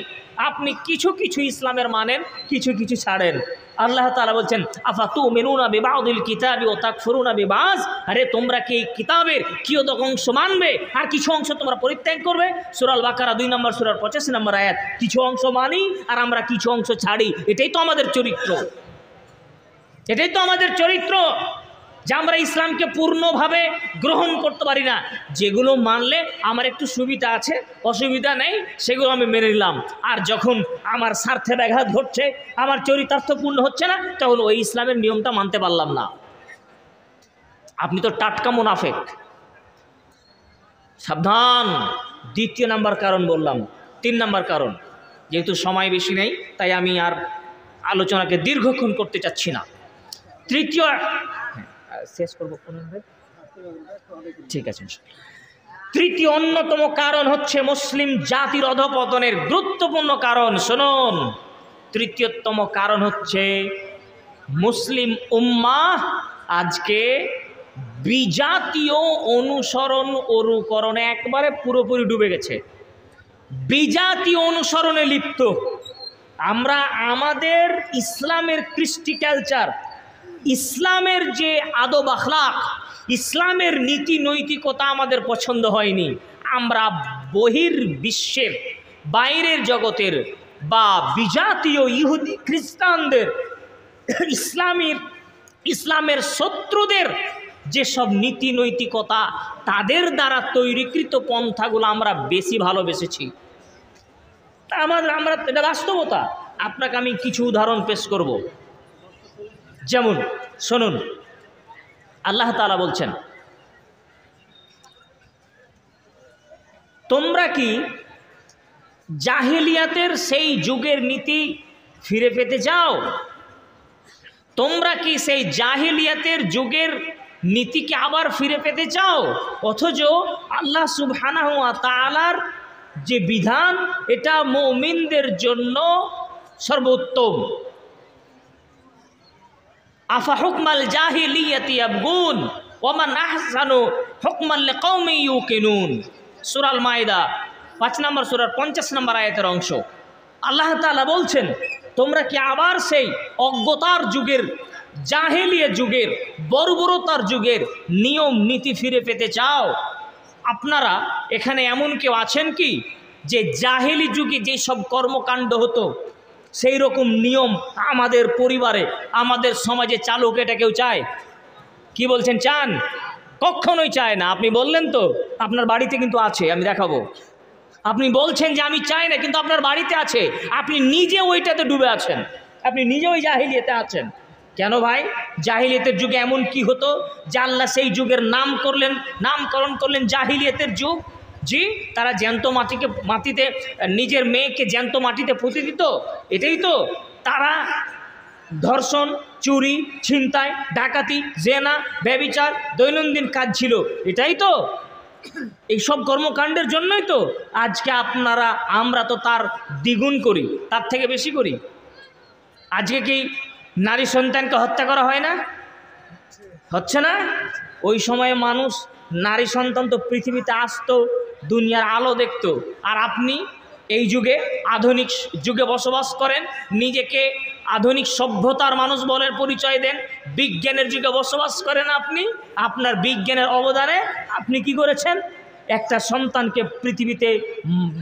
আপনি কিছু কিছু ইসলামের মানেন, কিছু কিছু ছাড়েন। আল্লাহ তাআলা বলছেন আফাতুমিনুনা বিবাদিল কিতাবি ওয়া তাকফুরুনা বিবাজ, আরে তোমরা কি কিতাবের কিয়ত অংশ মানবে আর কিছু অংশ তোমরা পরিত্যাগ করবে? সূরা আল বাকারা 2 নম্বর সূরার 85 নম্বর আয়াত। কিছু অংশ মানি আর আমরা কিছু অংশ ছাড়ি, এটাই তো আমাদের চরিত্র, এটাই তো আমাদের চরিত্র, যে আমরা ইসলামকে পূর্ণভাবে গ্রহণ করতে পারি না। যেগুলো মানলে আমার একটু সুবিধা আছে, অসুবিধা নেই, সেগুলো আমি মেনে নিলাম। আর যখন আমার স্বার্থে ব্যাঘাত ঘটছে, আমার চরিতার্থ পূর্ণ হচ্ছে না, তখন ওই ইসলামের নিয়মটা মানতে পারলাম না। আপনি তো টাটকা মুনাফেক। সাবধান। দ্বিতীয় নাম্বার কারণ বললাম। 3 নাম্বার কারণ, যেহেতু সময় বেশি নেই তাই আমি আর আলোচনাকে দীর্ঘক্ষণ করতে চাচ্ছি না। তৃতীয়, শেষ করবো, ঠিক আছে। তৃতীয় অন্যতম কারণ হচ্ছে মুসলিম জাতির অধঃপতনের গুরুত্বপূর্ণ কারণ। শুনুন, তৃতীয়তম কারণ হচ্ছে মুসলিম উম্মাহ আজকে বিজাতীয় অনুসরণ অনুকরণে একবারে পুরোপুরি ডুবে গেছে, বিজাতীয় অনুসরণে লিপ্ত। আমরা আমাদের ইসলামের কৃষ্টি কালচার, ইসলামের যে আদব আখলাক, ইসলামের নীতি নৈতিকতা আমাদের পছন্দ হয়নি। আমরা বহির বিশ্বের, বাইরের জগতের বা বিজাতীয় ইহুদি খ্রিস্টানদের, ইসলামের শত্রুদের যেসব নীতি নৈতিকতা, তাদের দ্বারা তৈরিকৃত পন্থাগুলো আমরা বেশি ভালোবেসেছি। আমরা এটা বাস্তবতা। আপনাকে আমি কিছু উদাহরণ পেশ করব। যেমন শুনুন, আল্লাহ তাআলা বলছেন, তোমরা কি জাহেলিয়াতের সেই যুগের নীতি ফিরে পেতে চাও? তোমরা কি সেই জাহেলিয়াতের যুগের নীতিকে আবার ফিরে পেতে চাও, অথচ আল্লাহ সুবহানাহু ওয়া তাআলার যে বিধান এটা মুমিনদের জন্য সর্বোত্তম। আফা হুকমাল জাহিলিয়াতি ইয়াবগুন ওয়া মান আহসানু হুকমান লিকাউমি ইউকিনুন, সূরা আল মাইদা 5 নম্বর সূরার 50 নম্বর আয়াতের অংশ। আল্লাহ তাআলা বলছেন, তোমরা কি আবার সেই অজ্ঞতার যুগের, জাহেলিয়া যুগের, বর্বরতার যুগের নিয়ম নীতি ফিরে পেতে চাও? আপনারা এখানে এমন কেউ আছেন কি যে জাহেলি যুগে যে সব কর্মকাণ্ড হতো সেই রকম নিয়ম আমাদের পরিবারে, আমাদের সমাজে চালুক, এটা কেউ চায়? কি বলছেন, চান? কখনোই চায় না। আপনি বললেন তো আপনার বাড়িতে কিন্তু আছে, আমি দেখাবো। আপনি বলছেন যে আমি চাই না, কিন্তু আপনার বাড়িতে আছে, আপনি নিজে ওইটাতে ডুবে আছেন, আপনি নিজে ওই জাহিলিয়াতে আছেন। কেন ভাই? জাহিলিয়াতের যুগে এমন কি হতো যে আল্লাহ সেই যুগের নামকরণ করলেন জাহিলিয়াতের যুগ? জি, তারা জ্যান্ত মাটিতে নিজের মেয়েকে জ্যান্ত মাটিতে পুঁতে দিত, এটাই তো। তারা ধর্ষণ, চুরি, ছিনতাই, ডাকাতি, জেনা, ব্যভিচার দৈনন্দিন কাজ ছিল, এটাই তো। এইসব কর্মকাণ্ডের জন্যই তো আজকে আমরা তো তার দ্বিগুণ করি, তার থেকে বেশি করি। আজকে কি নারী সন্তানকে হত্যা করা হয় না? হচ্ছে না? ওই সময়ে মানুষ, নারী সন্তান তো পৃথিবীতে আসতো, দুনিয়ার আলো দেখত। আর আপনি এই যুগে, আধুনিক যুগে বসবাস করেন, নিজেকে আধুনিক সভ্যতার মানুষ বলে পরিচয় দেন, বিজ্ঞানের যুগে বসবাস করেন। আপনি আপনার বিজ্ঞানের অবদানে আপনি কি করেছেন? একটা সন্তানকে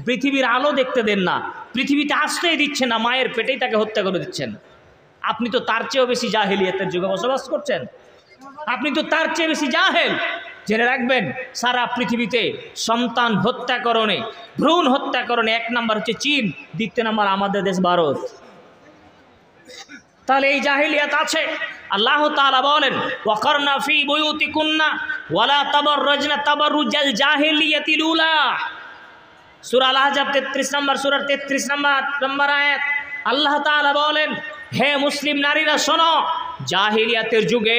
পৃথিবীর আলো দেখতে দেন না, পৃথিবীতে আসতেই দিচ্ছেন না, মায়ের পেটেই তাকে হত্যা করে দিচ্ছেন। আপনি তো তার চেয়েও বেশি জাহেলিয়াতের যুগে বসবাস করছেন, আপনি তো তার চেয়ে বেশি জাহেল। জেনে রাখবেন, সারা পৃথিবীতে সন্তান হত্যাকরণে, ভ্রূণ হত্যাকরণে 1 নম্বর হচ্ছে চীন, 2 নম্বর আমাদের দেশ ভারত। তাহলে এই জাহিলিয়াত আছে। আল্লাহ তাআলা বলেন, ওয়াকারনা ফি বুয়ুতিকুন্না ওয়ালা তাবাররাজনা তাবাররুজাল জাহিলিয়াতিল উলা, সূরা আল আহজাব 33 নম্বর সূরার 33 নম্বর আয়াত। আল্লাহ তাআলা বলেন, হে মুসলিম নারীরা শোনো, জাহিলিয়াতের যুগে,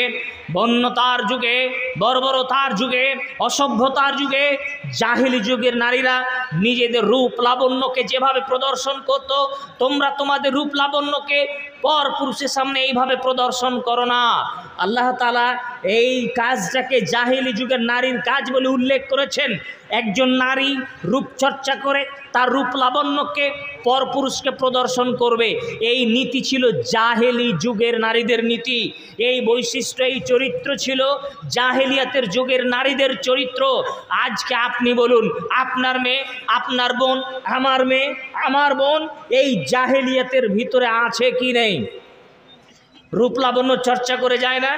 বন্যতার যুগে, বর্বরতার যুগে, অসভ্যতার যুগে জাহিলি যুগের নারীরা নিজেদের রূপ লাবণ্যকে যেভাবে প্রদর্শন করত, তোমরা তোমাদের রূপ লাবণ্যকে পর পুরুষের সামনে এইভাবে প্রদর্শন করো না। আল্লাহ তাআলা এই কাজটাকে জাহিলি যুগের নারীর কাজ বলে উল্লেখ করেছেন। একজন নারী রূপচর্চা করে তার রূপ লাবণ্যকে পর পুরুষকে প্রদর্শন করবে, এই নীতি ছিল জাহেলি যুগের নারীদের নীতি। এই বৈশিষ্ট্য, এই চরিত্র ছিল জাহেলিয়াতের যুগের নারীদের চরিত্র। আজকে আপনি বলুন, আপনার মেয়ে, আপনার বোন, আমার মেয়ে, আমার বোন এই জাহেলিয়াতের ভিতরে আছে কি নেই? রূপ লাবণ্য চর্চা করে যায় না?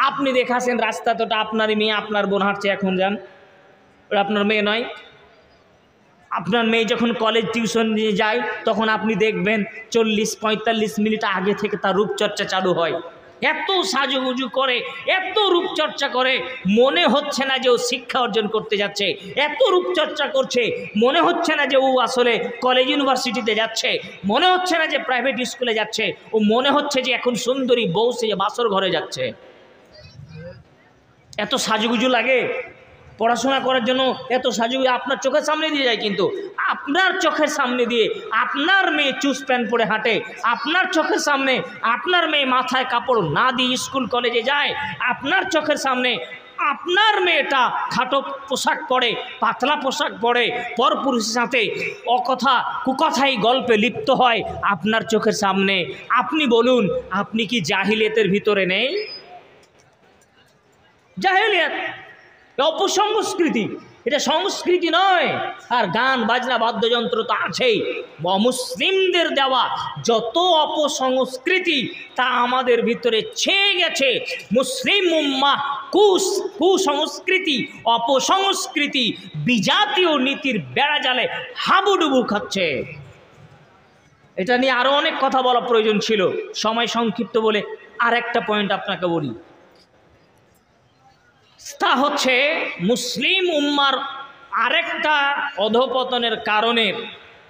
আপনি দেখাছেন রাস্তা তোটা আপনারই মেয়ে, আপনার বোন হাঁটছে, এখন যান, ওটা আপনার মেয়ে নয়। আপনার মেয়ে যখন কলেজ টিউশন নিয়ে যায় তখন আপনি দেখবেন 40-45 মিনিট আগে থেকে তার রূপচর্চা চালু হয়। এত সাজুগুজু করে, এত রূপচর্চা করে, মনে হচ্ছে না যে ও শিক্ষা অর্জন করতে যাচ্ছে। এত রূপচর্চা করছে, মনে হচ্ছে না যে ও আসলে কলেজ ইউনিভার্সিটিতে যাচ্ছে, মনে হচ্ছে না যে প্রাইভেট স্কুলে যাচ্ছে, ও মনে হচ্ছে যে এখন সুন্দরী বউ সে বাসর ঘরে যাচ্ছে। এত সাজুগুজু লাগে পড়াশোনা করার জন্য, এত সাজুগুজু আপনার চোখের সামনে দিয়ে যায়। কিন্তু আপনার চোখের সামনে দিয়ে আপনার মেয়ে চুস প্যান্ট পরে হাঁটে, আপনার চোখের সামনে আপনার মেয়ে মাথায় কাপড় না দিয়ে স্কুল কলেজে যায়, আপনার চোখের সামনে আপনার মেয়েটা খাটো পোশাক পরে, পাতলা পোশাক পরে, পরপুরুষের সাথে কুকথাই গল্পে লিপ্ত হয় আপনার চোখের সামনে। আপনি বলুন, আপনি কি জাহিলিয়াতের ভিতরে নেই? জাহিলিয়াত অপসংস্কৃতি, এটা সংস্কৃতি নয়। আর গান বাজনা বাদ্যযন্ত্র তো আছেই। মুসলিমদের দেওয়া যত অপসংস্কৃতি তা আমাদের ভিতরে ছেয়ে গেছে। মুসলিম উম্মাহ কুসংস্কৃতি, অপসংস্কৃতি, বিজাতীয় নীতির বেড়াজালে হাবুডুবু খাচ্ছে। এটা নিয়ে আরও অনেক কথা বলা প্রয়োজন ছিল, সময় সংক্ষিপ্ত বলে আর একটা পয়েন্ট আপনাকে বলি। তা হচ্ছে মুসলিম উম্মার আরেকটা অধঃপতনের কারণে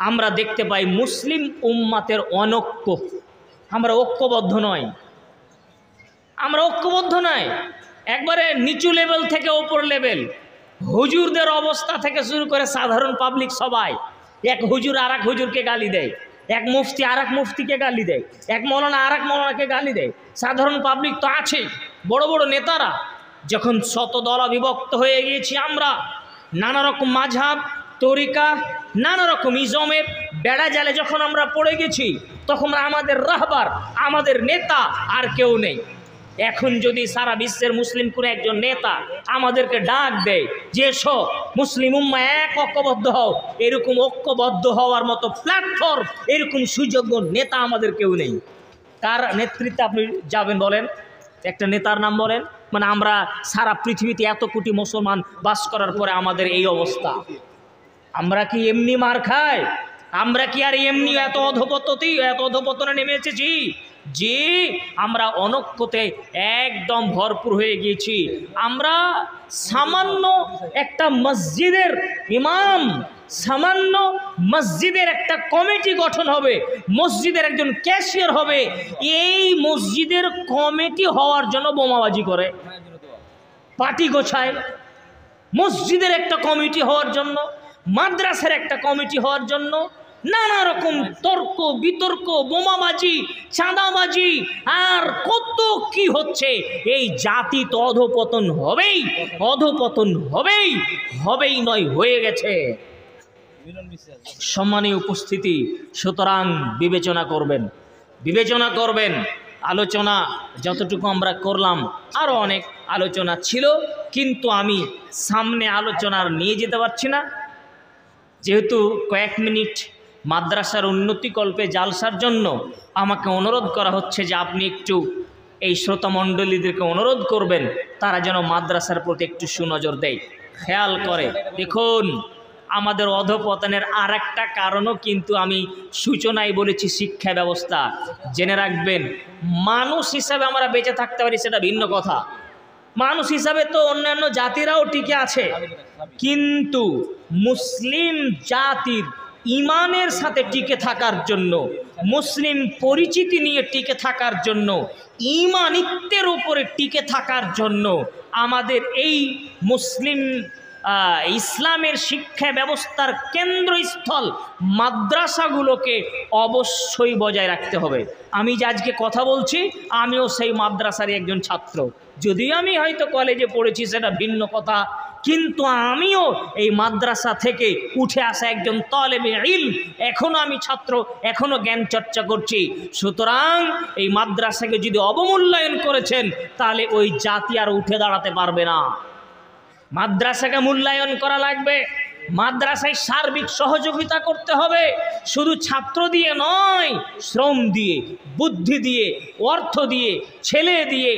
আমরা দেখতে পাই মুসলিম উম্মাতের অনৈক্য। আমরা ঐক্যবদ্ধ নয়, আমরা ঐক্যবদ্ধ নয়। একবারে নিচু লেভেল থেকে ওপর লেভেল, হুজুরদের অবস্থা থেকে শুরু করে সাধারণ পাবলিক সবাই, এক হুজুর আর এক হুজুরকে গালি দেয়, এক মুফতি আর এক মুফতিকে গালি দেয়, এক মৌলানা আর এক মৌলানাকে গালি দেয়। সাধারণ পাবলিক তো আছেই, বড় বড় নেতারা। যখন শত দল বিভক্ত হয়ে গিয়েছি আমরা, নানা রকম মাঝহাব, তরিকা, নানা রকম ইজমের বেড়া জালে যখন আমরা পড়ে গেছি, তখন আমাদের রাহবার, আমাদের নেতা আর কেউ নেই। এখন যদি সারা বিশ্বের মুসলিম কোনো একজন নেতা আমাদেরকে ডাক দেয় যে এসো মুসলিম উম্মাহ এক ঐক্যবদ্ধ হও, এরকম ঐক্যবদ্ধ হওয়ার মতো প্ল্যাটফর্ম, এরকম সুযোগ্য নেতা আমাদের কেউ নেই। কার নেতৃত্বে আপনি যাবেন বলেন? একটা নেতার নাম বলেন। মানে আমরা সারা পৃথিবীতে এত কোটি মুসলমান বাস করার পরে আমাদের এই অবস্থা। আমরা কি এমনি মার খাই? আমরা কি আর এমনি এত অধপতনে নেমে এসেছি? যে আমরা অনৈক্যতে একদম ভরপুর হয়ে গিয়েছি। আমরা সামান্য একটা মসজিদের ইমাম, সামান্য মসজিদের একটা কমিটি গঠন হবে, মসজিদের একজন ক্যাশিয়ার হবে, এই মসজিদের কমিটি হওয়ার জন্য বোমাবাজি করে, পার্টি গোছায়। মসজিদের একটা কমিটি হওয়ার জন্য, মাদ্রাসার একটা কমিটি হওয়ার জন্য নানা রকম তর্ক বিতর্ক, বোমাবাজি, চাঁদাবাজি, আর কত কি হচ্ছে। এই জাতি তো অধপতন হবেই, অধপতন হবেই, হবেই নয়, হয়ে গেছে। সম্মানীয় উপস্থিতি, সুতরাং বিবেচনা করবেন, বিবেচনা করবেন। আলোচনা যতটুকু আমরা করলাম, আরও অনেক আলোচনা ছিল, কিন্তু আমি সামনে আলোচনার নিয়ে যেতে পারছি না, যেহেতু কয়েক মিনিট মাদ্রাসার উন্নতিকল্পে জালসার জন্য আমাকে অনুরোধ করা হচ্ছে যে আপনি একটু এই শ্রোতামণ্ডলীদেরকে অনুরোধ করবেন তারা যেন মাদ্রাসার প্রতি একটু সুনজর দেয়, খেয়াল করে। দেখুন, আমাদের অধপতনের আর একটা কারণও কিন্তু আমি সূচনায় বলেছি, শিক্ষা ব্যবস্থা। জেনে রাখবেন, মানুষ হিসাবে আমরা বেঁচে থাকতে পারি সেটা ভিন্ন কথা, মানুষ হিসাবে তো অন্যান্য জাতিরাও টিকে আছে, কিন্তু মুসলিম জাতির ইমানের সাথে টিকে থাকার জন্য, মুসলিম পরিচিতি নিয়ে টিকে থাকার জন্য, ইমানিত্বের উপরে টিকে থাকার জন্য আমাদের এই মুসলিম ইসলামের শিক্ষা ব্যবস্থার কেন্দ্রস্থল মাদ্রাসাগুলোকে অবশ্যই বজায় রাখতে হবে। আমি যে আজকে কথা বলছি, আমিও সেই মাদ্রাসারই একজন ছাত্র, যদিও আমি হয়তো কলেজে পড়েছি সেটা ভিন্ন কথা, কিন্তু আমিও এই মাদ্রাসা থেকে উঠে আসা একজন তালেবে ইলম, এখনও আমি ছাত্র, এখনও জ্ঞান চর্চা করছি। সুতরাং এই মাদ্রাসাকে যদি অবমূল্যায়ন করেছেন, তাহলে ওই জাতি আর উঠে দাঁড়াতে পারবে না। মাদ্রাসাকে মূল্যায়ন করা লাগবে, মাদ্রাসায় সার্বিক সহযোগিতা করতে হবে, শুধু ছাত্র দিয়ে নয়, শ্রম দিয়ে, বুদ্ধি দিয়ে, অর্থ দিয়ে, ছেলে দিয়ে,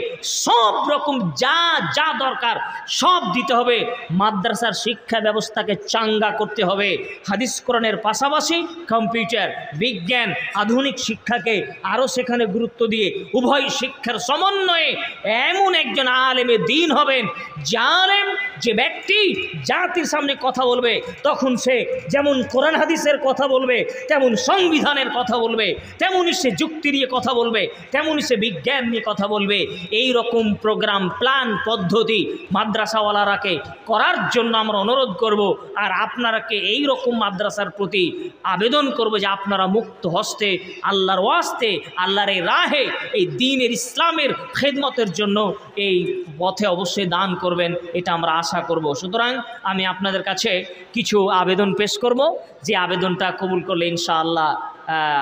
সব রকম যা যা দরকার সব দিতে হবে। মাদ্রাসার শিক্ষা ব্যবস্থাকে চাঙ্গা করতে হবে। হাদিস কোরআনের পাশাপাশি কম্পিউটার, বিজ্ঞান, আধুনিক শিক্ষাকে আরও সেখানে গুরুত্ব দিয়ে উভয় শিক্ষার সমন্বয়ে এমন একজন আলেমে দিন হবেন, যে ব্যক্তি জাতির সামনে কথা বলবে তখন সে যেমন কোরআন হাদিসের কথা বলবে, তেমন সংবিধানের কথা বলবে, তেমনই সে যুক্তি দিয়ে কথা বলবে, তেমনই সে বিজ্ঞান নিয়ে কথা বলবে। এই রকম প্রোগ্রাম প্ল্যান পদ্ধতি মাদ্রাসাওয়ালারাকে করার জন্য আমরা অনুরোধ করব। আর আপনারাকে এই রকম মাদ্রাসার প্রতি আবেদন করব যে আপনারা মুক্ত হস্তে আল্লাহর ওয়াস্তে, আল্লাহর এই রাহে, এই দ্বীনের ইসলামের খেদমতের জন্য এই পথে অবশ্যই দান করবেন, এটা আমরা আশা করব। সুতরাং আমি আপনাদের কাছে কিছু আবেদন পেশ করব, যে আবেদনটা কবুল করলে ইনশাআল্লাহ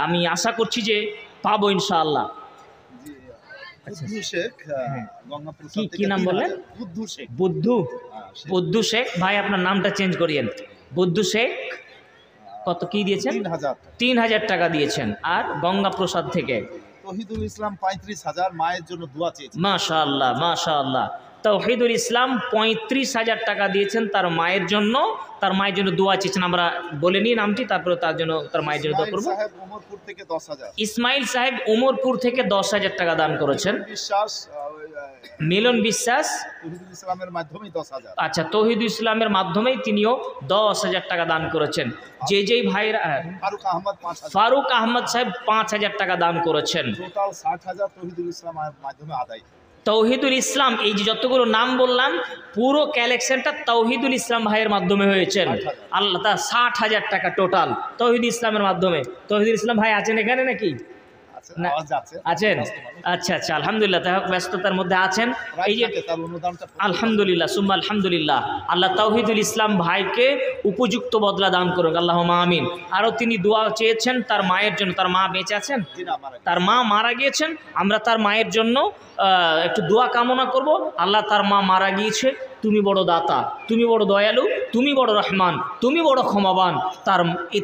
আমি আশা করছি যে পাবো ইনশাআল্লাহ। কি নাম বললেন? বুদ্ধু শেখ ভাই, আপনার নামটা চেঞ্জ করিয়েন। বুদ্ধু শেখ কত কি দিয়েছেন? ৩,০০০ টাকা দিয়েছেন। আর গঙ্গা প্রসাদ থেকে তৌহিদুল ইসলাম ৩৫,০০০, মায়ের জন্য দোয়া চেয়েছেন। মাশাআল্লাহ মাশাআল্লাহ। তৌহিদুল ইসলাম ৩৫,০০০ টাকা দিয়েছেন তার মায়ের জন্য, তার মায়ের জন্য দোয়া চেয়েছেন। আমরা বলে নিই নামটি, তারপরে তার জন্য, তার মায়ের জন্য দোয়া করব। ইসমাইল সাহেব উমরপুর থেকে ১০,০০০ টাকা দান করেছেন। মিলন বিশ্বাস তৌহিদুল ইসলামের মাধ্যমেই ১০,০০০। আচ্ছা, তৌহিদুল ইসলামের মাধ্যমেই তিনিও ১০,০০০ টাকা দান করেছেন। যেই ভাইরা, ফারুক আহমদ সাহেব ৫,০০০ টাকা দান করেছেন। টোটাল ৬০,০০০ তৌহিদুল ইসলামের মাধ্যমে আদায়। তৌহিদুল ইসলাম, এই যে যতগুলো নাম বললাম পুরো কালেকশনটা তৌহিদুল ইসলাম ভাইয়ের মাধ্যমে হয়েছেন। আল্লাহ তা 60,000 টাকা টোটাল তৌহিদুল ইসলামের মাধ্যমে। তৌহিদুল ইসলাম ভাই আছেন এখানে নাকি? না, আছেন? আচ্ছা আচ্ছা, আলহামদুলিল্লাহ, তাই হোক ব্যস্ততার মধ্যে আছেন। এই যে আলহামদুলিল্লাহ সুম্মা আলহামদুলিল্লাহ, আল্লাহ তৌহিদুল ইসলাম ভাইকে উপযুক্ত বদলা দান করুন, আল্লাহুম্মা আমিন। আরও তিনি দোয়া চেয়েছেন তার মায়ের জন্য, তার মা বেঁচে আছেন, তার মা মারা গিয়েছেন, আমরা তার মায়ের জন্য একটু দোয়া কামনা করব। আল্লাহ, তার মা মারা গিয়েছে, তুমি বড় দাতা, তুমি বড় দয়ালু, তুমি বড় রহমান, তুমি বড় ক্ষমাবান।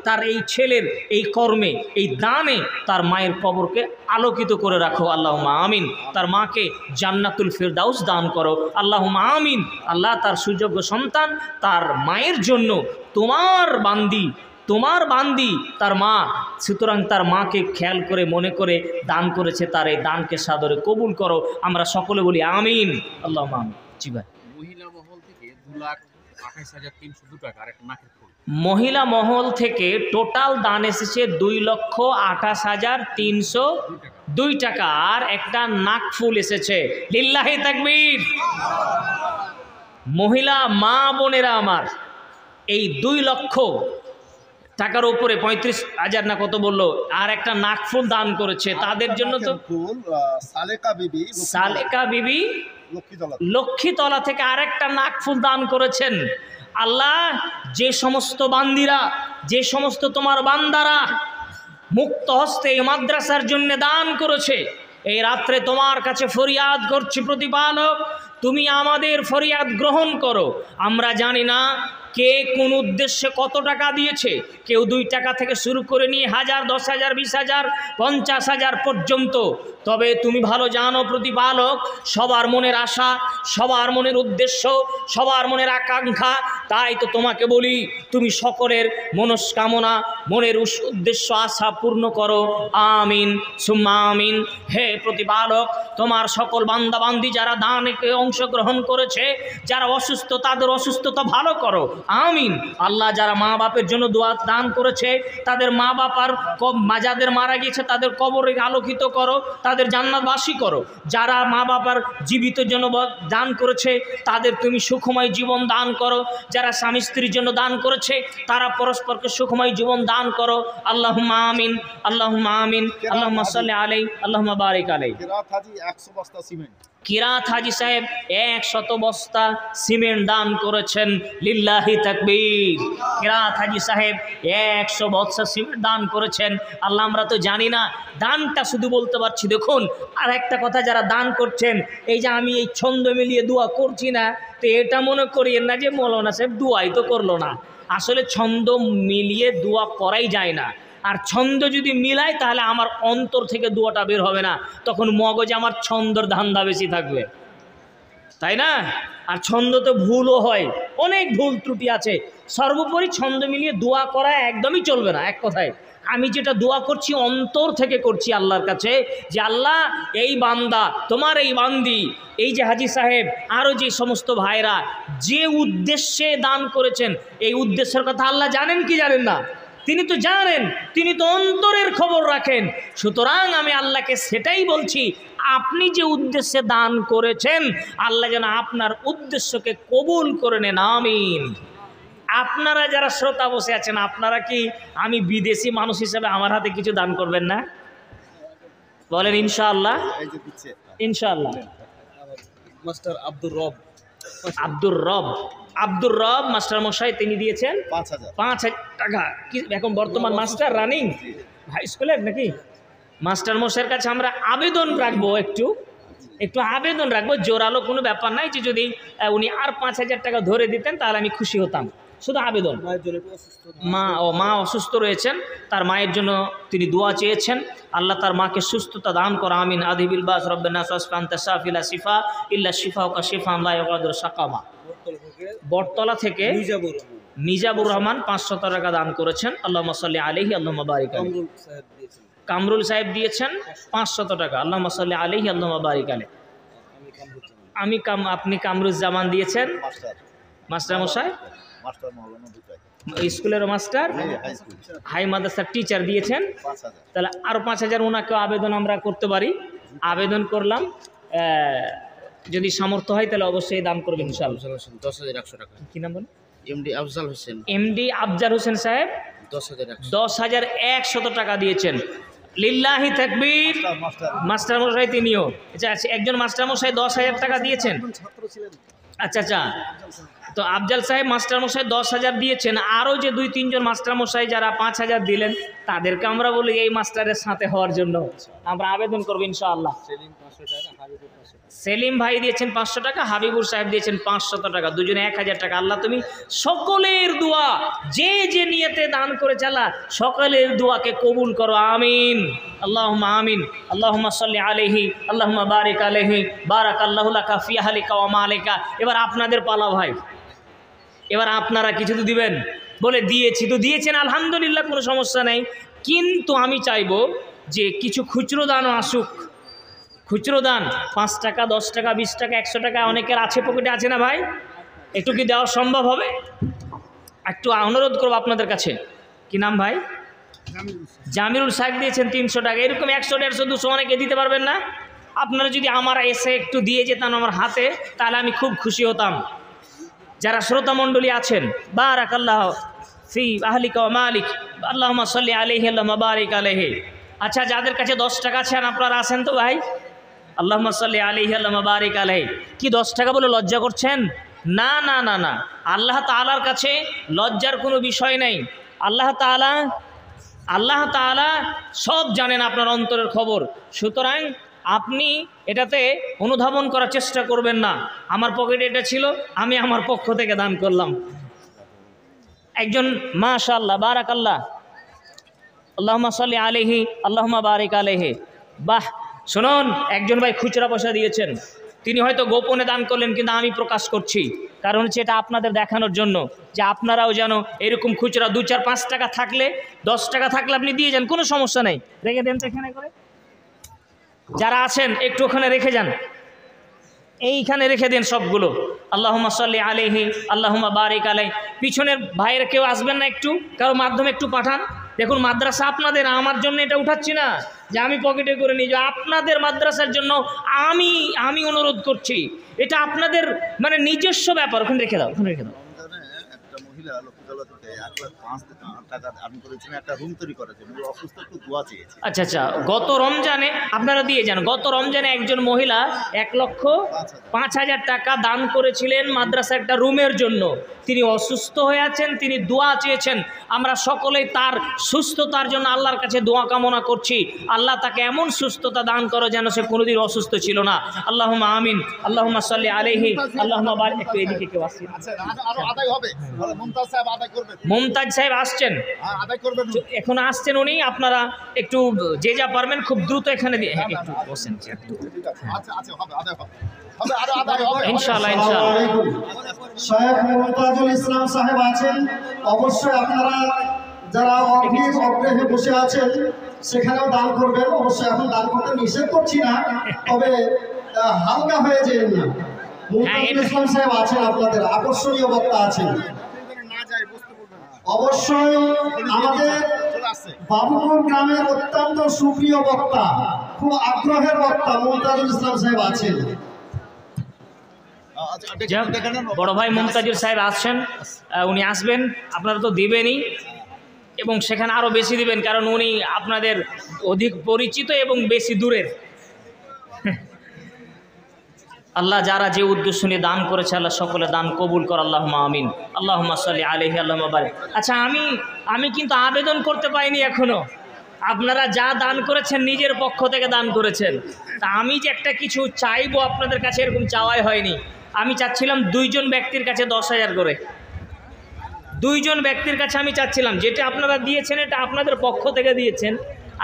তার এই ছেলের এই কর্মে, এই দানে তার মায়ের কবরকে আলোকিত করে রাখো, আল্লাহুম্মা আমিন। তার মাকে জান্নাতুল ফিরদাউস দান করো, আল্লাহুম্মা আমিন। আল্লাহ, তার সুযোগ্য সন্তান তার মায়ের জন্য তোমার বান্দি তার মা, সুতরাং তার মাকে খেয়াল করে মনে করে দান করেছে, তার এই দানকে সাদরে কবুল করো। আমরা সকলে বলি আমিন, আল্লাহুম্মা আমিন। জি ভাই। মহিলা মহল থেকে 2,28,302 টাকা আর একটা নাকের ফুল। মহিলা মহল থেকে টোটাল দান এসেছে 2,28,302 টাকা আর একটা নাক ফুল এসেছে। লিল্লাহি তাকবীর। মহিলা মা বোনেরা আমার, এই 2 লক্ষ টাকার উপরে 35,000 না কত বললো, আর একটা নাকফুল দান করেছে তাদের জন্য। তো সালেকা বিবি লক্ষ্মীতলা থেকে আরেকটা নাকফুল দান করেছেন। আল্লাহ, যে সমস্ত বান্দিরা, যে সমস্ত তোমার বান্দারা মুক্ত হস্তে এই মাদ্রাসার জন্য দান করেছে, এই রাত্রে তোমার কাছে ফরিয়াদ করছি প্রতিপালক, তুমি আমাদের ফরিয়াদ গ্রহণ করো। আমরা জানি না কে কোন উদ্দেশ্যে কত টাকা দিয়েছে, কেউ 2 টাকা থেকে শুরু করে নিয়ে 1,000, 10,000, 20,000, 50,000 পর্যন্ত। তবে তুমি ভালো জানো প্রতিপালক, সবার মনের আশা, সবার মনের উদ্দেশ্য, সবার মনের আকাঙ্ক্ষা। তাই তো তোমাকে বলি, তুমি সকলের মনস্কামনা, মনের উদ্দেশ্য, আশা পূর্ণ করো, আমিন সুম্মা আমিন। হে প্রতিপালক, তোমার সকল বান্দা বান্দি যারা দানে অংশগ্রহণ করেছে, যারা অসুস্থ তাদের অসুস্থতা ভালো করো, আমিন। আল্লাহ, যারা মা বাপের জন্য দোয়া দান করেছে, তাদের মা বাপার যাদের মারা গিয়েছে তাদের কবরে আলোকিত করো, তাদের জান্নাতবাসী করো। যারা মা বাবার জীবিত জন্য দান করেছে, তাদের তুমি সুখময় জীবন দান করো। যারা স্বামী স্ত্রীর জন্য দান করেছে, তারা পরস্পরকে সুখময় জীবন দান করো, আল্লাহুম্মা আমিন, আল্লাহুম্মা আমিন, আল্লাহুম্মা সাল্লি আলাইহি, আল্লাহুম্মা বারিক আলাইহি। কিরাত হাজি সাহেব 100 বস্তা সিমেন্ট দান করেছেন, লিল্লাহি তাকবীর। কিরাত হাজি সাহেব 100 বস্তা সিমেন্ট দান করেছেন। আল্লাহ, আমরা তো জানি না, দানটা শুধু বলতে পারছি। দেখুন, আর একটা কথা, যারা দান করছেন, এই যে আমি এই ছন্দ মিলিয়ে দোয়া করছি না, তো এটা মনে করিয়েন না যে মৌলানা সাহেব দোয়াই তো করলো না। আসলে ছন্দ মিলিয়ে দোয়া করাই যায় না। আর ছন্দ যদি মিলাই তাহলে আমার অন্তর থেকে দোয়াটা বের হবে না, তখন মগজে আমার ছন্দর ধান্দা বেশি থাকবে, তাই না? আর ছন্দ তো ভুলও হয়, অনেক ভুল ত্রুটি আছে। সর্বোপরি ছন্দ মিলিয়ে দোয়া করা একদমই চলবে না। এক কথায় আমি যেটা দোয়া করছি অন্তর থেকে করছি আল্লাহর কাছে, যে আল্লাহ, এই বান্দা, তোমার এই বান্দি, এই যে হাজি সাহেব, আরও যে সমস্ত ভাইরা যে উদ্দেশ্যে দান করেছেন, এই উদ্দেশ্যের কথা আল্লাহ জানেন কি জানেন না? তিনি তো জানেন, তিনি তো অন্তরের খবর রাখেন। সুতরাং আমি আল্লাহকে সেটাই বলছি, আপনি যে উদ্দেশ্যে দান করেছেন, আল্লাহ যেন আপনার উদ্দেশ্যকে কবুল করে নেন, আমিন। আপনারা যারা শ্রোতা বসে আছেন, আপনারা কি আমি বিদেশি মানুষ হিসেবে আমার হাতে কিছু দান করবেন না? বলেন ইনশাআল্লাহ। ইনশাআল্লাহ। মাস্টার আব্দুর রব মাস্টার মশাই, তিনি দিয়েছেন 5,000 টাকা। কি এখন বর্তমান মাস্টার রানিং হাই স্কুলের নাকি? মাস্টার মশাইয়ের কাছে আমরা আবেদন রাখবো, একটু আবেদন রাখবো, জোরালো কোনো ব্যাপার নাই, যে যদি উনি আর 5,000 টাকা ধরে দিতেন তাহলে আমি খুশি হতাম। শুধু আবেদন, মা অসুস্থ রয়েছেন, তার মায়ের জন্য তিনি দোয়া চেয়েছেন। আল্লাহ তার মাকে সুস্থতা দান করো, আমিন। আদিবিল বাস রব্বানা সাসফান্তা সাফিলা শিফা ইল্লা শিফা কা শিফা লা ইয়াগাদিরু সাকামা। বটতলা থেকে মিজাবুর রহমান 500 টাকা দান করেছেন, আল্লাহুম্মা সাল্লি আলাইহি, আল্লাহুম্মা বারিক আলাইহি। কামরুল সাহেব দিয়েছেন 500 টাকা, আল্লাহুম্মা সাল্লি আলাইহি, আল্লাহুম্মা বারিক আলাইহি। আপনি কামরুজ্জামান দিয়েছেন, মাস্টার মশাই, স্কুলের মাস্টার, হাই মাদ্রাসার টিচার দিয়েছেন। তাহলে আরও 5,000 ওনাকেও আবেদন আমরা করতে পারি। আবেদন করলাম যদি সামর্থ্য হয় তাহলে অবশ্যই দান করবেন ইনশাআল্লাহ। 10,100 টাকা। কি নাম বলেন? এমডি আফজাল হোসেন এমডি আফজাল হোসেন সাহেব 10,100 টাকা দিয়েছেন। লিল্লাহি তাকবীর। মাস্টার মশাই তিনিও, আচ্ছা একজন মাস্টার মশাই 10,000 টাকা দিয়েছেন। আচ্ছা আচ্ছা, তো আফজাল সাহেব মাস্টার মশাই 10,000 দিয়েছেন। আরও যে 2-3 জন মাস্টার মশাই যারা 5,000 দিলেন তাদেরকে আমরা বলি এই মাস্টারের সাথে হওয়ার জন্য আমরা আবেদন করবো ইনশাআল্লাহ। সেলিম ভাই দিয়েছেন 500 টাকা, হাবিবুর সাহেব দিয়েছেন 500 টাকা, দুজনে 1,000 টাকা। আল্লাহ তুমি সকলের দোয়া, যে যে নিয়তে দান করে চালা সকলের দোয়াকে কবুল করো, আমিন আল্লাহুম্মা আমিন। আল্লাহুম্মা সাল্লি আলাইহি আল্লাহুম্মা বারিক আলাইহি বারাকাল্লাহু লাকা ফি আহলিকা ওয়া মালিকা। এবার আপনাদের পালা ভাই, এবার আপনারা কিছু তো দিবেন। বলে দিয়েছি তো দিয়েছেন আলহামদুলিল্লাহ, কোনো সমস্যা নেই, কিন্তু আমি চাইবো যে কিছু খুচরো দানও আসুক। খুচরো দান 5 টাকা 10 টাকা 20 টাকা 100 টাকা অনেকের আছে, পকেটে আছে না ভাই? একটু কি দেওয়া সম্ভব হবে? একটু অনুরোধ করবো আপনাদের কাছে। কি নাম ভাই? জামিরুল সাহেব দিয়েছেন 300 টাকা। এরকম 100 150 200 অনেকে দিতে পারবেন না। আপনারা যদি আমার এসে একটু দিয়ে যেতেন আমার হাতে, তাহলে আমি খুব খুশি হতাম। যারা শ্রোতা মণ্ডলী আছেন, বারাকাল্লাহু ফি আহলিকা ওয়া মালিক আল্লাহুম্মা সাল্লি আলাইহি আল্লাহুম্মা বারিক আলাইহি। আচ্ছা, যাদের কাছে 10 টাকা আছেন আপনারা আছেন তো ভাই? আল্লাহুম্মা সাল্লি আলাইহি আল্লাহুম্মা বারিক আলাইহি। কি 10 টাকা বলে লজ্জা করছেন? না না না না, আল্লাহ তাআলার কাছে লজ্জার কোনো বিষয় নেই। আল্লাহ তাআলা সব জানেন, আপনার অন্তরের খবর। সুতরাং আপনি এটাতে অনুধাবন করার চেষ্টা করবেন না। আমার পকেটে এটা ছিল, আমি আমার পক্ষ থেকে দান করলাম। একজন মাশাআল্লাহ বারাকাল্লাহ আল্লাহুম্মা সাল্লি আলাইহি আল্লাহুম্মা বারিক আলাইহি। বাহ, শুনুন, একজন ভাই খুচরা পয়সা দিয়েছেন, তিনি হয়তো গোপনে দান করলেন, কিন্তু আমি প্রকাশ করছি, কারণ হচ্ছে এটা আপনাদের দেখানোর জন্য যে আপনারাও যেন এরকম খুচরা 2 4 5 টাকা থাকলে 10 টাকা থাকলে আপনি দিয়ে যান, কোনো সমস্যা নেই। রেখে দেন তো এখানে করে, যারা আছেন একটু ওখানে রেখে যান, এইখানে রেখে দেন সবগুলো। আল্লাহুম্মা সাল্লি আলাইহি আল্লাহুম্মা বারিক আলাইহি। পিছনের ভাইয়ের কেউ আসবেন না, একটু কারো মাধ্যমে একটু পাঠান। দেখুন, মাদ্রাসা আপনাদের, আমার জন্য এটা উঠাচ্ছি না যে আমি পকেটে করে নিয়ে যাই, আপনাদের মাদ্রাসার জন্য আমি অনুরোধ করছি। এটা আপনাদের মানে নিজস্ব ব্যাপার, ওখানে রেখে দাও, ওখানে রেখে দাও। একটা মহিলা লক্ষ্মীতলা থেকে 1,05,000 টাকা দান করেছিলেন একটা রুম তৈরি করার জন্য, অসুস্থ, একটু দোয়া চেয়েছে। আচ্ছা আচ্ছা, গত রমজানে আপনারা দিয়ে যান। গত রমজানে একজন মহিলা 1,05,000 টাকা দান করেছিলেন মাদ্রাসা একটা রুমের জন্য। তিনি অসুস্থ হয়ে আছেন, তিনি দোয়া চেয়েছেন। আমরা সকলেই তার সুস্থতার জন্য আল্লাহর কাছে দোয়া কামনা করছি। আল্লাহ তাকে এমন সুস্থতা দান করো যেন সে কোনোদিন অসুস্থ ছিল না। আল্লাহুম্মা আমিন। আল্লাহুম্মা সাল্লি আলাইহি আল্লাহুম্মা বারিক। একটু এদিকে কেউ আসছে? আচ্ছা, আরো আদায় হবে, মুমতাজ সাহেব আদায় করবেন। মুমতাজ সাহেব আসছেন, আদায় করবেন, এখন আসছেন উনি। আপনারা একটু যে যা পারবেন খুব দ্রুত এখানে দিয়ে একটু বসেন। আচ্ছা আচ্ছা, হবে আদায় হবে, হবে আরো আদায় হবে ইনশাআল্লাহ ইনশাআল্লাহ। সাহেব মুমতাজুল ইসলাম সাহেব আছেন, অবশ্যই আপনারা যারা অগ্রহে বসে আছেন সেখানেও দান করবেন। অবশ্যই এখন দান করতে নিষেধ করছি না, তবে হালকা হয়ে যেন না। মুমতাজুল ইসলাম সাহেব আছেন, আপনাদের আকর্ষণীয় বক্তা আছেন। অবশ্যই আমাদের বাবুপুর গ্রামের অত্যন্ত সুপ্রিয় বক্তা, খুব আগ্রহের বক্তা মুমতাজুল ইসলাম সাহেব আছেন। বড় ভাই মুমতাজুল সাহেব আসছেন, উনি আসবেন, আপনারা তো দিবেনই এবং সেখানে আরও বেশি দিবেন, কারণ উনি আপনাদের অধিক পরিচিত এবং বেশি দূরের। আল্লাহ যারা যে উদ্দেশ্য নিয়ে দান করেছে আল্লাহ সকলে দান কবুল কর, আল্লাহুম্মা আমিন। আল্লাহুম্মা সাল্লি আলাইহি আল্লাহুম্মা বারিক। আচ্ছা, আমি কিন্তু আবেদন করতে পাইনি এখনো। আপনারা যা দান করেছেন নিজের পক্ষ থেকে দান করেছেন, তা আমি যে একটা কিছু চাইবো আপনাদের কাছে এরকম চাওয়াই হয়নি। আমি চাচ্ছিলাম 2 জন ব্যক্তির কাছে 10,000 করে, 2 জন ব্যক্তির কাছে আমি চাচ্ছিলাম। যেটা আপনারা দিয়েছেন এটা আপনাদের পক্ষ থেকে দিয়েছেন,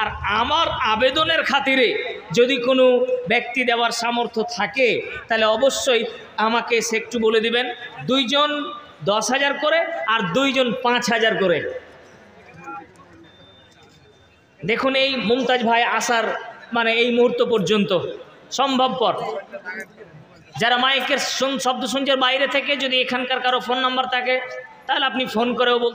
আর আমার আবেদনের খাতিরে যদি কোনো ব্যক্তি দেওয়ার সামর্থ্য থাকে তাহলে অবশ্যই আমাকে সে একটু বলে দিবেন। 2 জন 10,000 করে আর 2 জন 5,000 করে। দেখুন, এই মুমতাজ ভাই আসার মানে এই মুহূর্ত পর্যন্ত সম্ভবপর। যারা মাইকের শব্দ শুনছেন বাইরে থেকে, যদি এখানকার কারো ফোন নাম্বার থাকে তাহলে আপনি ফোন করেও বলতে